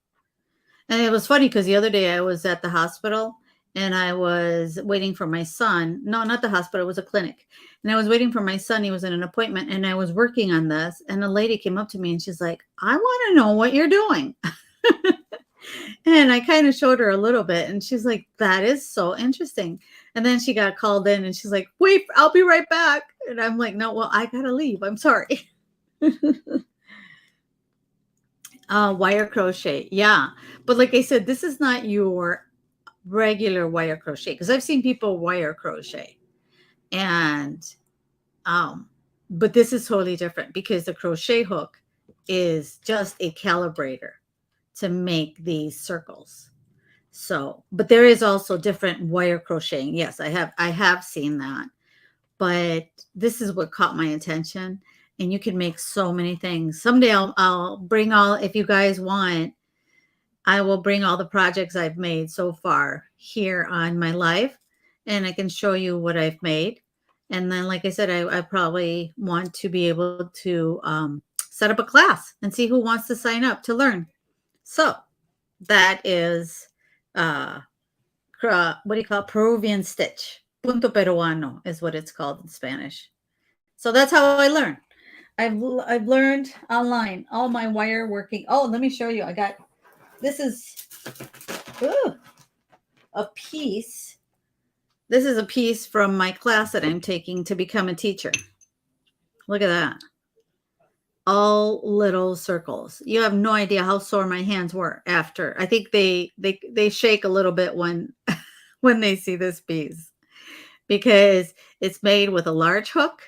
And it was funny because the other day I was at the hospital and I was waiting for my son. No, not the hospital, it was a clinic. And I was waiting for my son. He was in an appointment and I was working on this. And a lady came up to me and she's like, I want to know what you're doing. And I kind of showed her a little bit. And she's like, that is so interesting. And then she got called in and she's like, wait, I'll be right back. And I'm like, no, well, I got to leave. I'm sorry. Wire crochet. Yeah. But like I said, this is not your regular wire crochet because I've seen people wire crochet and but this is totally different because the crochet hook is just a calibrator to make these circles. So, but there is also different wire crocheting. Yes, I have seen that. But this is what caught my attention, and you can make so many things. Someday I'll bring all, if you guys want, I will bring all the projects I've made so far here on my live, and I can show you what I've made. And then, like I said, I probably want to be able to set up a class and see who wants to sign up to learn. So that is, what do you call it? Peruvian stitch. Punto peruano is what it's called in Spanish. So that's how I learned. I've learned online all my wire working. Oh, let me show you. I got, this is a piece. This is a piece from my class that I'm taking to become a teacher. Look at that. All little circles. You have no idea how sore my hands were after. I think they shake a little bit when when they see this piece because it's made with a large hook.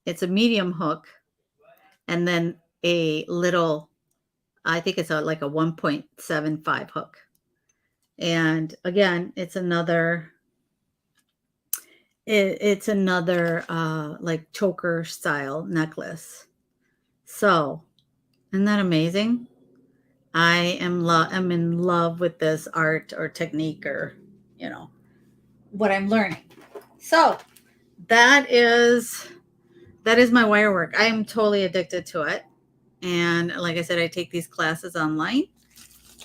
It's a medium hook and then a little, I think it's like a 1.75 hook. And again, it's another like choker style necklace. So, isn't that amazing? I'm in love with this art or technique or, what I'm learning. So, that is my wire work. I am totally addicted to it. And like I said, I take these classes online,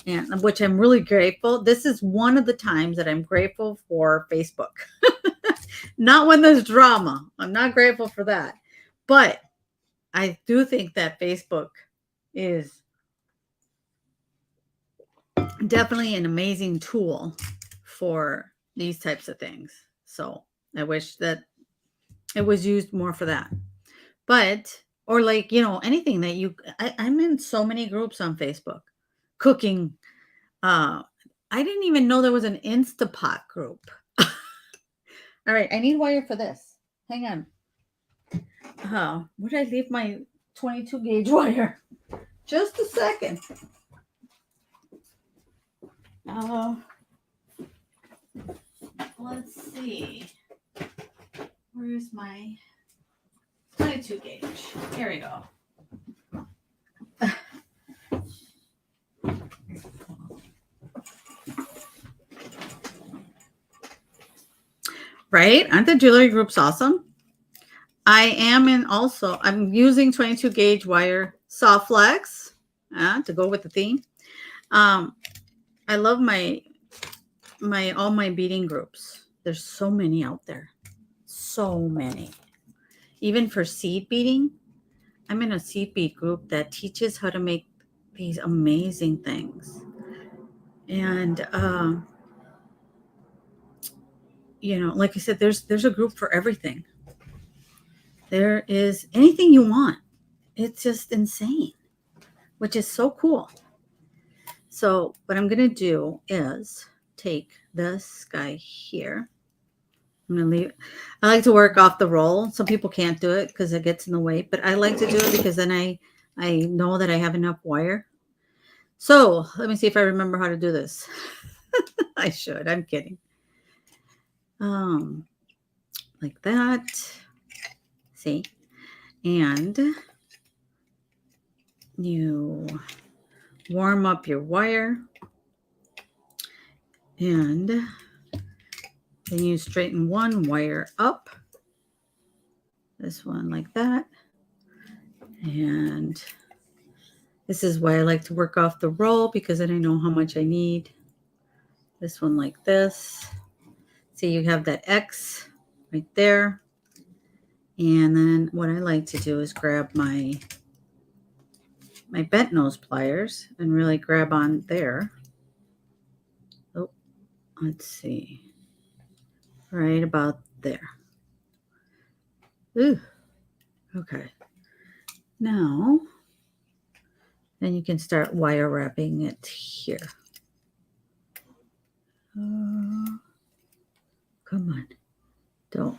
and which I'm really grateful. This is one of the times that I'm grateful for Facebook. Not when there's drama. I'm not grateful for that. But I do think that Facebook is definitely an amazing tool for these types of things. So I wish that it was used more for that. But, or like, anything that I'm in so many groups on Facebook. Cooking. I didn't even know there was an Instapot group. All right, I need wire for this. Hang on. Where did I leave my 22 gauge wire? Just a second. Let's see. Where's my 22 gauge? Here we go. Right? Aren't the jewelry groups awesome? I'm using 22 gauge wire soft flex to go with the theme. I love all my beading groups. There's so many out there. So many. Even for seed beading, I'm in a seed bead group that teaches how to make these amazing things. And like I said, there's a group for everything. There is anything you want. It's just insane, which is so cool. So what I'm going to do is take this guy here. I'm going to leave. I like to work off the roll. Some people can't do it because it gets in the way, but I like to do it because then I know that I have enough wire. So let me see if I remember how to do this. I should. I'm kidding. Like that. See? And you warm up your wire. And then you straighten one wire up. This one like that. And this is why I like to work off the roll, because then I know how much I need. This one like this. See, you have that X right there. And then what I like to do is grab my bent nose pliers and really grab on there. Oh, let's see. Right about there. Ooh, okay. Now, then you can start wire wrapping it here. Come on. Don't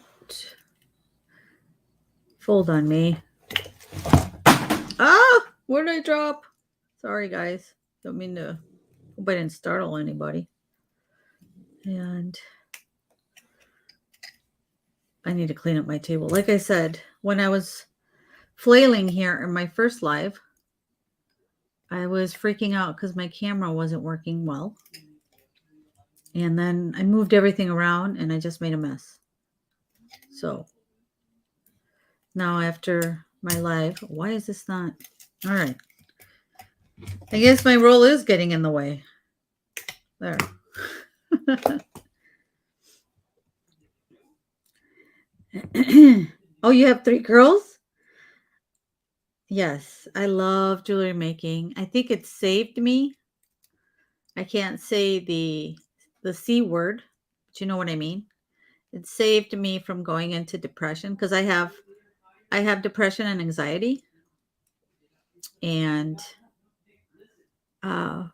fold on me. Ah! Where did I drop? Sorry, guys. Don't mean to. Hope I didn't startle anybody. And I need to clean up my table. Like I said, when I was flailing here in my first live, I was freaking out because my camera wasn't working well. And then I moved everything around and I just made a mess. So now after my live, why is this not? All right. I guess my roll is getting in the way. There. Oh, you have 3 girls? Yes, I love jewelry making. I think it saved me. I can't say the C word, but you know what I mean. It saved me from going into depression, because I have depression and anxiety, and I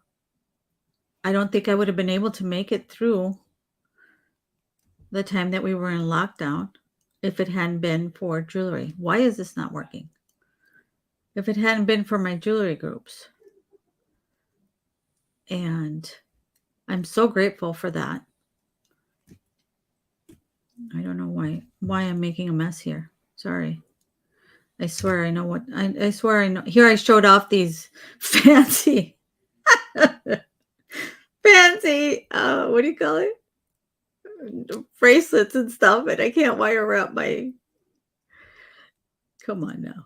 don't think I would have been able to make it through the time that we were in lockdown if it hadn't been for jewelry. Why is this not working? If it hadn't been for my jewelry groups. And I'm so grateful for that. I don't know why I'm making a mess here. Sorry. I swear I know what I swear I know. Here I showed off these fancy fancy what do you call it? Bracelets and stuff, and I can't wire wrap my. Come on now.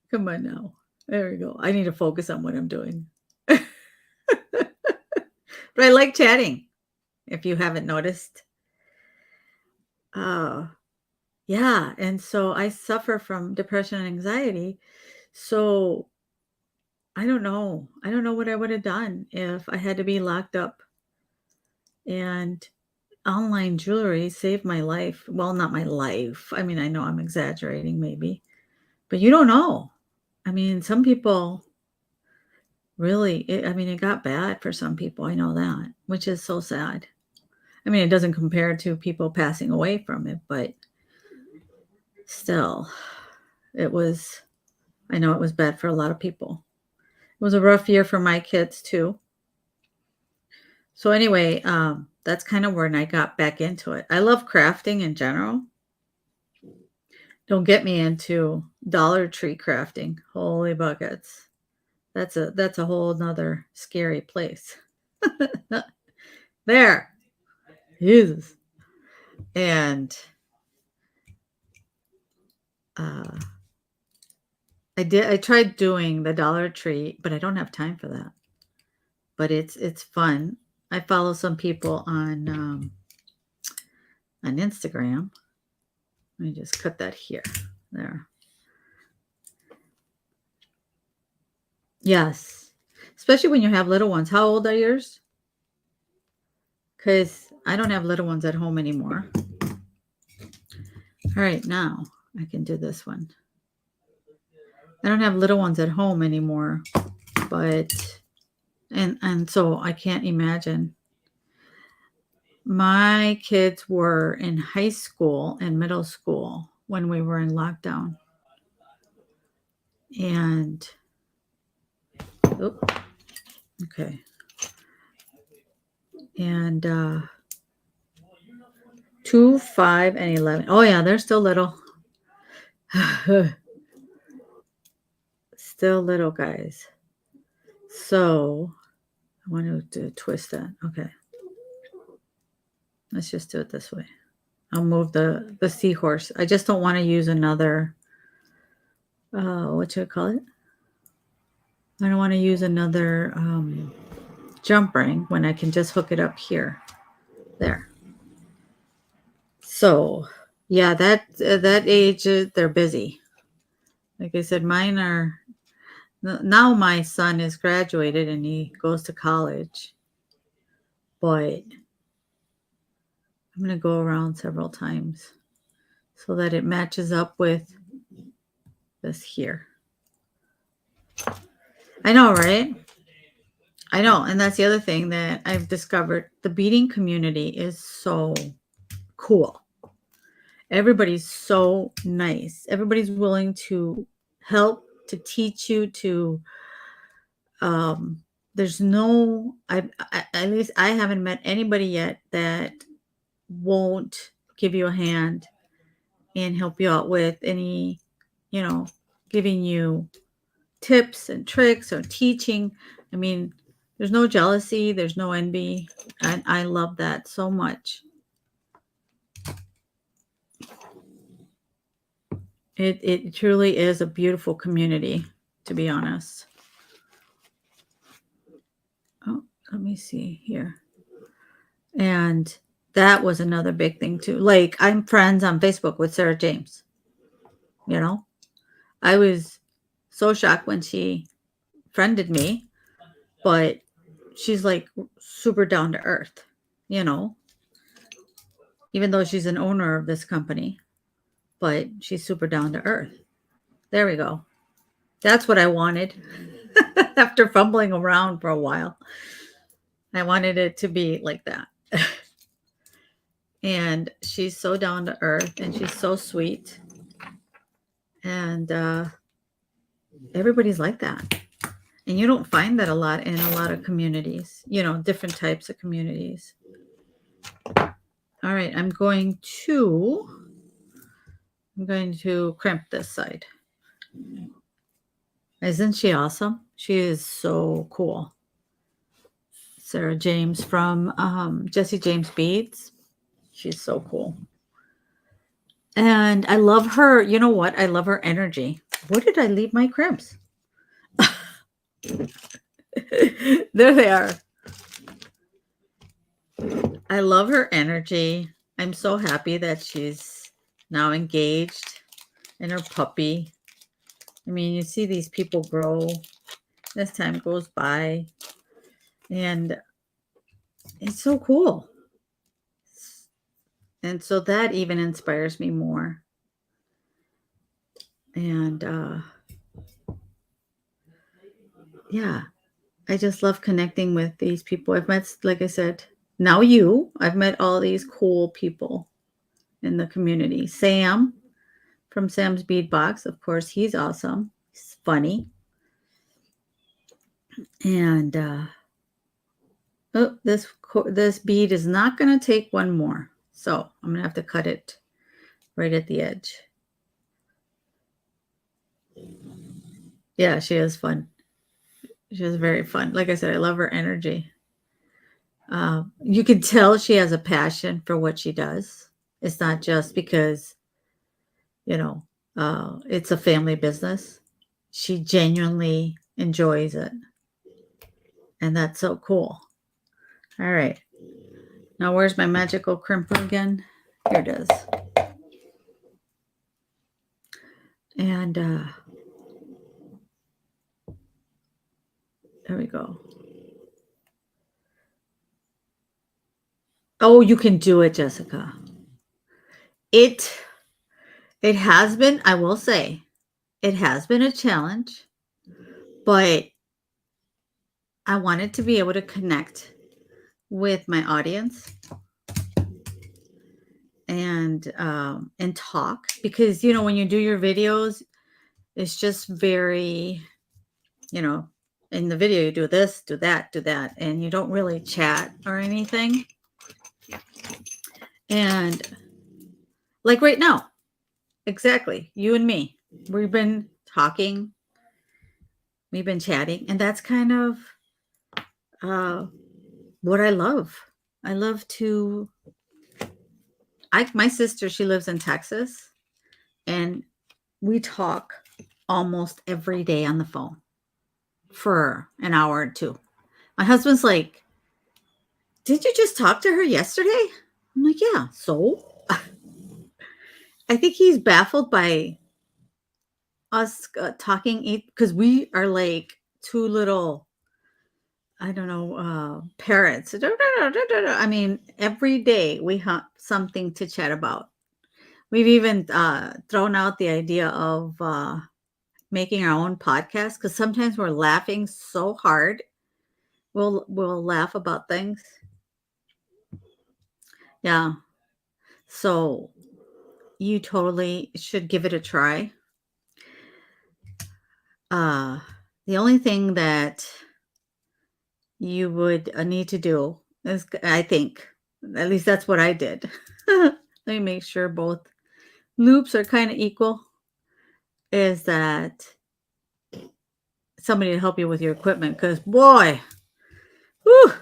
Come on now. There we go. I need to focus on what I'm doing. But I like chatting, if you haven't noticed. Yeah, and so I suffer from depression and anxiety. So I don't know. I don't know what I would have done if I had to be locked up. And online jewelry saved my life. Well, not my life. I mean, I know I'm exaggerating maybe, but you don't know. I mean, some people really, it got bad for some people. I know that, which is so sad. I mean, it doesn't compare to people passing away from it, but still, I know it was bad for a lot of people. It was a rough year for my kids too. So anyway, that's kind of when I got back into it. I love crafting in general. Don't get me into Dollar Tree crafting. Holy buckets. That's a whole nother scary place. There. Jesus. And I tried doing the Dollar Tree, but I don't have time for that. But it's fun. I follow some people on Instagram. Let me just cut that here. There. Yes. Especially when you have little ones. How old are yours? Because I don't have little ones at home anymore. All right, now I can do this one. I don't have little ones at home anymore, but and so I can't imagine. My kids were in high school and middle school when we were in lockdown. And okay. And 2, 5, and 11. Oh yeah, they're still little. Still little guys. So I want to twist that. Okay. Let's just do it this way. I'll move the seahorse. I just don't want to use another, what should I call it? I don't want to use another jump ring when I can just hook it up here. There. So, yeah, that age, they're busy. Like I said, mine are, now my son is graduated and he goes to college, but I'm going to go around several times so that it matches up with this here. I know, right? I know. And that's the other thing that I've discovered. The beading community is so cool. Everybody's so nice. Everybody's willing to help, to teach you, to there's no at least I haven't met anybody yet that won't give you a hand and help you out with any, giving you tips and tricks or teaching. I mean, there's no jealousy, there's no envy, and I love that so much. It truly is a beautiful community, to be honest. Oh, let me see here. And that was another big thing too. Like, I'm friends on Facebook with Sarah James. I was so shocked when she friended me, but she's like super down to earth, even though she's an owner of this company, but she's super down to earth. There we go. That's what I wanted. After fumbling around for a while, I wanted it to be like that. And she's so down to earth and she's so sweet. And everybody's like that. And you don't find that a lot in a lot of communities, different types of communities. All right, I'm going to crimp this side. Isn't she awesome? She is so cool. Sarah James from Jesse James Beads. She's so cool. And I love her. You know what? I love her energy. Where did I leave my crimps? There they are. I love her energy. I'm so happy that she's now engaged and her puppy. I mean, you see these people grow as time goes by, and it's so cool. And so that even inspires me more. And yeah, I just love connecting with these people. I've met, like I said, now I've met all these cool people in the community. Sam from Sam's Bead Box, of course, he's awesome. He's funny. And this bead is not going to take one more. So I'm going to have to cut it right at the edge. Yeah, she is fun. She is very fun. Like I said, I love her energy. You can tell she has a passion for what she does. It's not just because, it's a family business. She genuinely enjoys it. And that's so cool. All right. Now, where's my magical crimper again? Here it is. And there we go. Oh, you can do it, Jessica. It has been, I will say, it has been a challenge, but I wanted to be able to connect with my audience and talk, because when you do your videos, it's just very, in the video you do this, do that, and you don't really chat or anything. And like right now, exactly, you and me, we've been talking, we've been chatting, and that's kind of what I love. I love to my sister, she lives in Texas, and we talk almost every day on the phone for an hour or two. My husband's like, "Did you just talk to her yesterday?" I'm like, "Yeah, so?" I think he's baffled by us talking because we are like two little, I don't know, parrots. I mean, every day we have something to chat about. We've even thrown out the idea of making our own podcast because sometimes we're laughing so hard. We'll laugh about things. Yeah. So you totally should give it a try. Uh, the only thing that you would need to do is, I think, at least that's what I did. Let me make sure both loops are kind of equal. Is that somebody to help you with your equipment? Because boy, whew,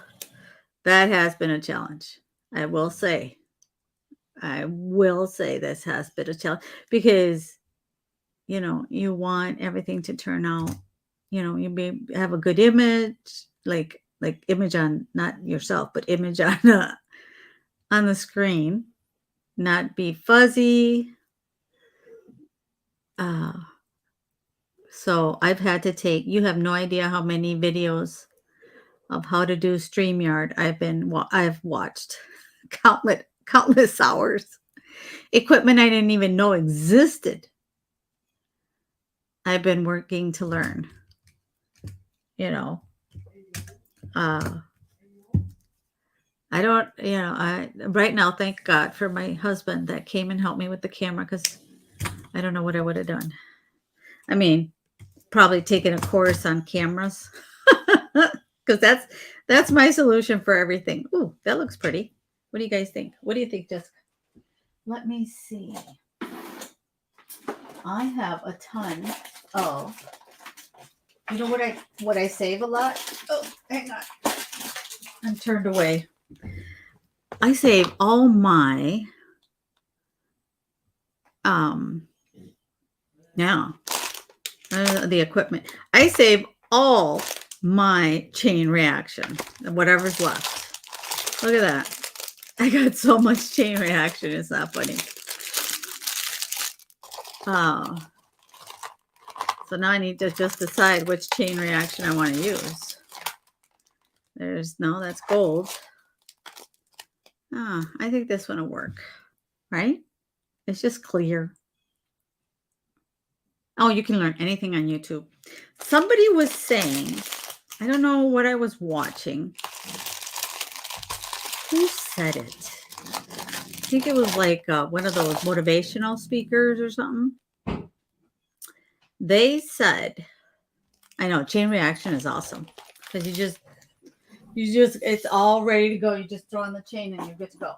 that has been a challenge. I will say. I will say this has been a challenge because you want everything to turn out. You may have a good image, like image on not yourself, but image on the screen, not be fuzzy. Uh, so I've had to take. You have no idea how many videos of how to do StreamYard I've watched countless hours. Equipment I didn't even know existed. I've been working to learn. You know, uh, I don't. I right now, thank God for my husband that came and helped me with the camera because I don't know what I would have done. I mean, probably taken a course on cameras because that's my solution for everything. Ooh, that looks pretty. What do you guys think? What do you think, Jessica? Let me see. I have a ton of. You know what I save a lot? Oh, hang on. I'm turned away. I save all my yeah, the equipment. I save all my chain reaction, whatever's left. Look at that. I got so much chain reaction. It's not funny. So now I need to just decide which chain reaction I want to use. That's gold. I think this one will work, right? It's just clear. Oh, you can learn anything on YouTube. Somebody was saying, I don't know what I was watching. Who said it? I think it was like one of those motivational speakers or something. They said, I know chain reaction is awesome because it's all ready to go. You just throw in the chain and you're good to go.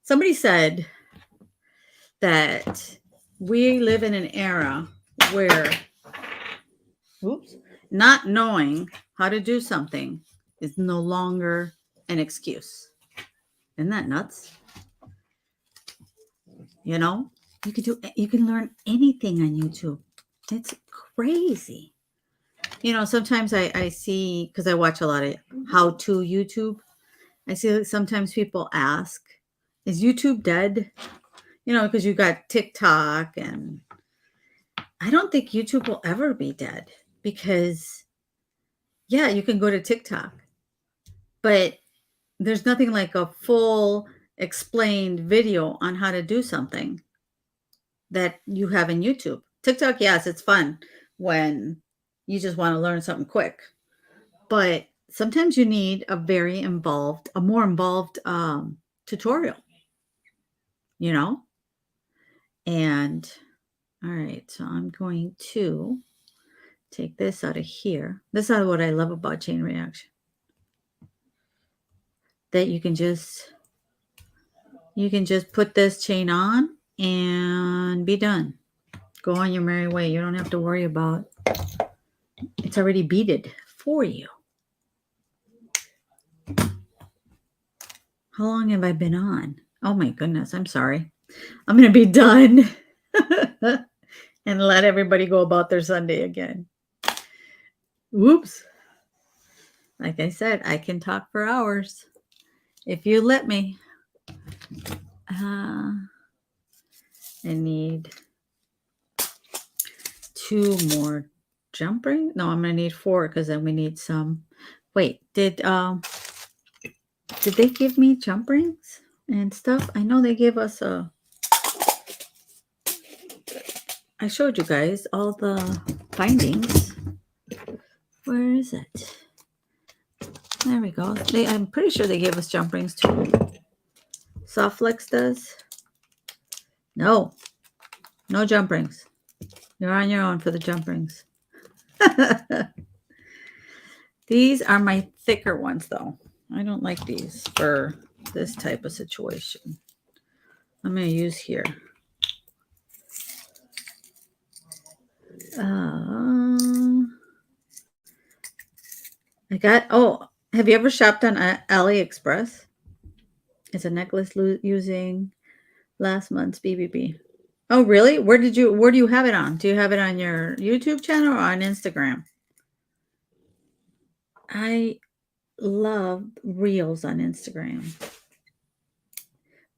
Somebody said that we live in an era where, not knowing how to do something is no longer an excuse. Isn't that nuts? You can learn anything on YouTube. It's crazy. Sometimes I see, because I watch a lot of how-to YouTube. I see that sometimes people ask, is YouTube dead? Because you got TikTok, and I don't think YouTube will ever be dead because, yeah, you can go to TikTok, but there's nothing like a full explained video on how to do something that you have in YouTube. TikTok, yes, it's fun when you just want to learn something quick, but sometimes you need a more involved tutorial, and all right, so I'm going to take this out of here. This is what I love about chain reaction, that you can just put this chain on and be done. Go on your merry way. You don't have to worry about it's already beaded for you. How long have I been on? Oh my goodness, I'm sorry. I'm going to be done and let everybody go about their Sunday again. Whoops. Like I said, I can talk for hours if you let me. I need 2 more jump rings. No, I'm going to need 4 because then we need some. Wait, did they give me jump rings and stuff? I know they gave us I showed you guys all the findings. Where is it? There we go. I'm pretty sure they gave us jump rings too. Softflex does. No jump rings. You're on your own for the jump rings. These are my thicker ones though. I don't like these for this type of situation. I'm going to use here. I got, have you ever shopped on AliExpress? It's a necklace using last month's BBB. Oh, really? Where do you have it on? Do you have it on your YouTube channel or on Instagram? I love Reels on Instagram.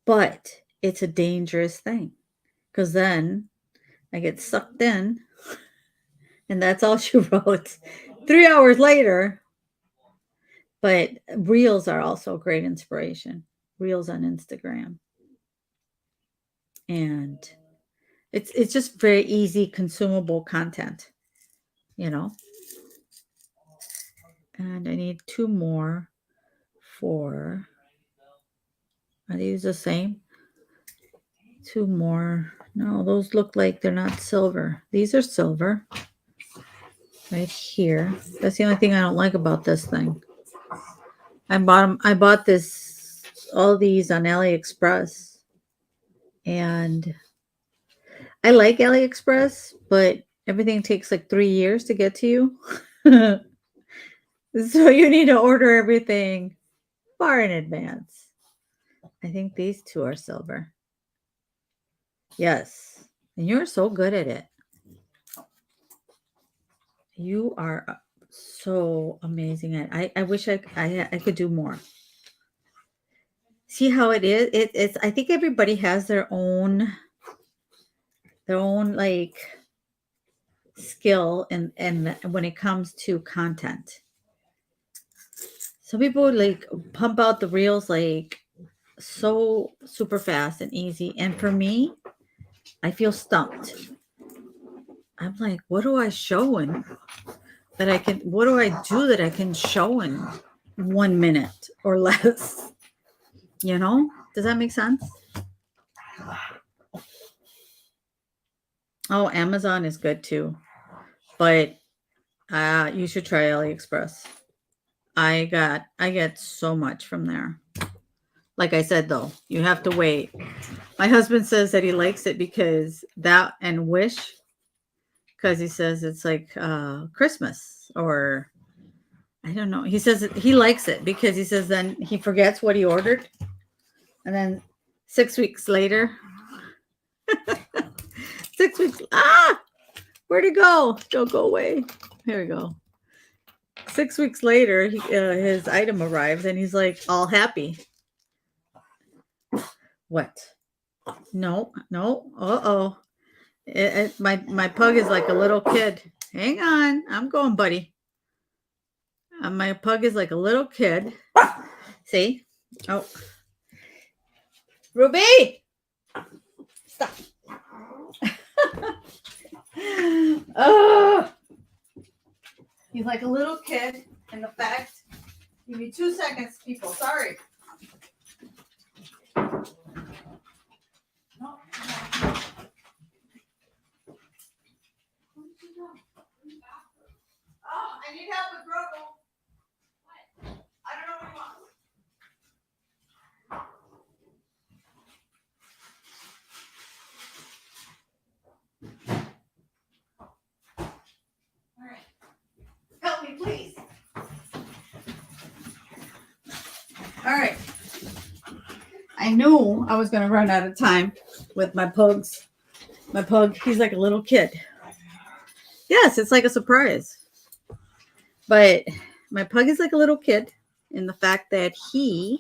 But it's a dangerous thing because then I get sucked in and that's all she wrote. 3 hours later. But Reels are also great inspiration. Reels on Instagram. And it's just very easy, consumable content, you know. And I need 2 more for, are these the same? 2 more. No, those look like they're not silver. These are silver. Right here. That's the only thing I don't like about this thing. I bought all these on AliExpress. And I like AliExpress, but everything takes like 3 years to get to you. So you need to order everything far in advance. I think these 2 are silver. Yes. And you're so good at it. You are so amazing at it. I wish I could do more. See how it is? It's I think everybody has their own like skill and when it comes to content. Some people like pump out the reels like so super fast and easy. And for me, I feel stumped. I'm like, what do I show in that I can, what do I do that I can show in 1 minute or less? You know, does that make sense? Oh, Amazon is good too, but you should try AliExpress. I get so much from there. Like I said, though, you have to wait. My husband says that he likes it because that and Wish, because he says it's like Christmas or I don't know. He says he likes it because he says then he forgets what he ordered. And then 6 weeks later, 6 weeks, where'd it go? Don't go away. Here we go. 6 weeks later, his item arrives and he's like all happy. What? No. Uh-oh. My pug is like a little kid. Hang on. I'm going, buddy. My pug is like a little kid. See? Oh. Ruby! Stop. Oh. He's like a little kid. And the fact, give me 2 seconds, people. Sorry. No. Oh, I need help with Grogu. What? I don't know what he wants. All right. Help me, please. All right. knew I was going to run out of time with my pugs. My pug, he's like a little kid. Yes, it's like a surprise. But my pug is like a little kid in the fact that he's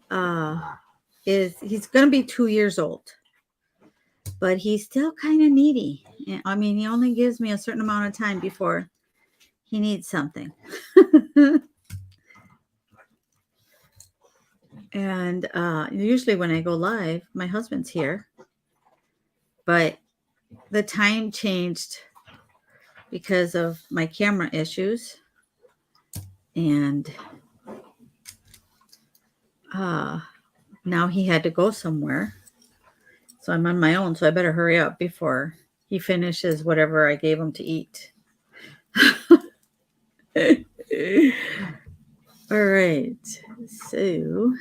going to be 2 years old. But he's still kind of needy. I mean, he only gives me a certain amount of time before he needs something. And usually when I go live, my husband's here. But the time changed because of my camera issues. And now he had to go somewhere. So I'm on my own. So I better hurry up before he finishes whatever I gave him to eat. All right. So,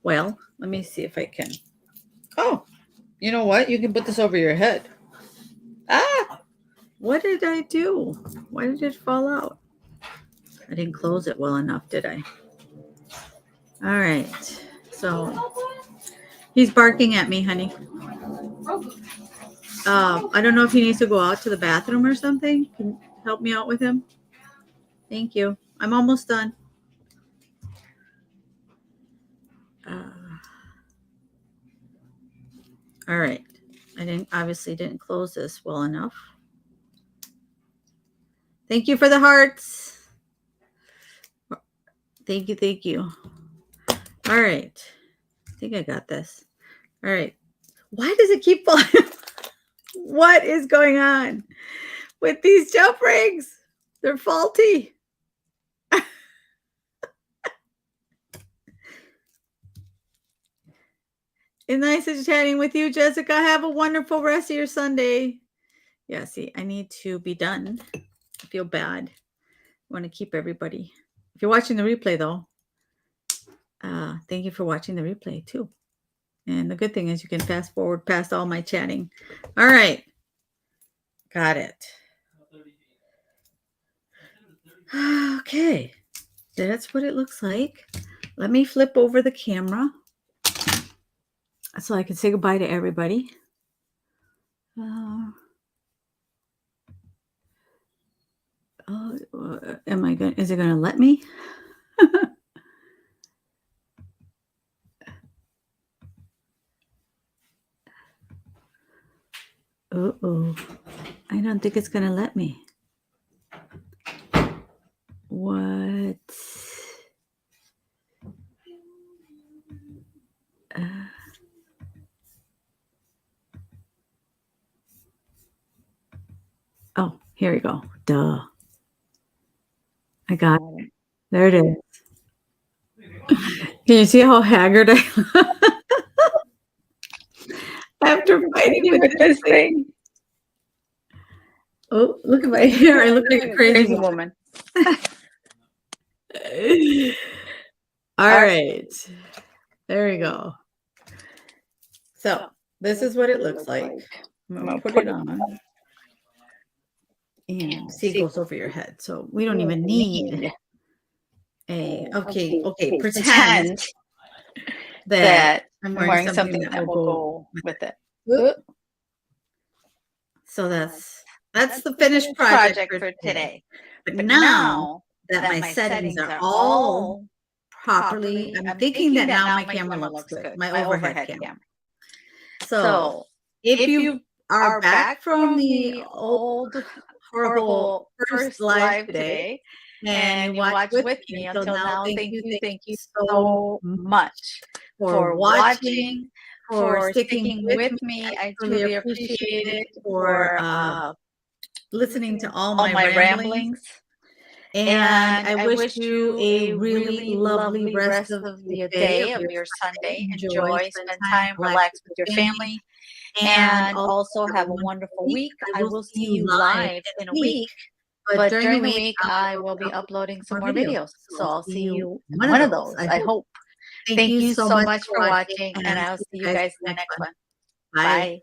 well, let me see if I can. Oh, you know what? You can put this over your head. Ah, what did I do? Why did it fall out? I didn't close it well enough, did I? All right. So he's barking at me, honey. I don't know if he needs to go out to the bathroom or something. Can you help me out with him? Thank you. I'm almost done. All right. I obviously didn't close this well enough. Thank you for the hearts. Thank you. Thank you. All right. I think I got this. All right. Why does it keep falling? What is going on with these jump rings? They're faulty. It's nice chatting with you, Jessica. Have a wonderful rest of your Sunday. Yeah, see, I need to be done. I feel bad. I want to keep everybody. If you're watching the replay, though, thank you for watching the replay, too. And the good thing is you can fast forward past all my chatting. All right. Got it. Okay. That's what it looks like. Let me flip over the camera so I can say goodbye to everybody. Is it going to let me? Uh-oh. I don't think it's going to let me. What? Oh, here we go. Duh. I got it. There it is. Can you see how haggard I am? After fighting with this thing. Oh, look at my hair. I look like a crazy woman. All right. There we go. So this is what it looks like. I'm going to put it on. And see, it goes over your head. So we don't even need a, okay, pretend that I'm wearing something that will go with it. So that's the finished project for today. But now that my settings are all properly, I'm thinking that now my camera looks good, my overhead camera. So if you are back from the old horrible first live today and you watch with me until now, thank you so much for watching, for sticking with me. I truly appreciate it, for listening to all my ramblings. And I wish you a really lovely rest of the day, of your Sunday. Enjoy, spend time, relax with your family, and also have a wonderful week. I will see you live in a week, but during the week, I will be uploading some more videos. So I'll see you in one of those, I hope. Thank you so much for watching, and I'll see you guys in the next one. Bye.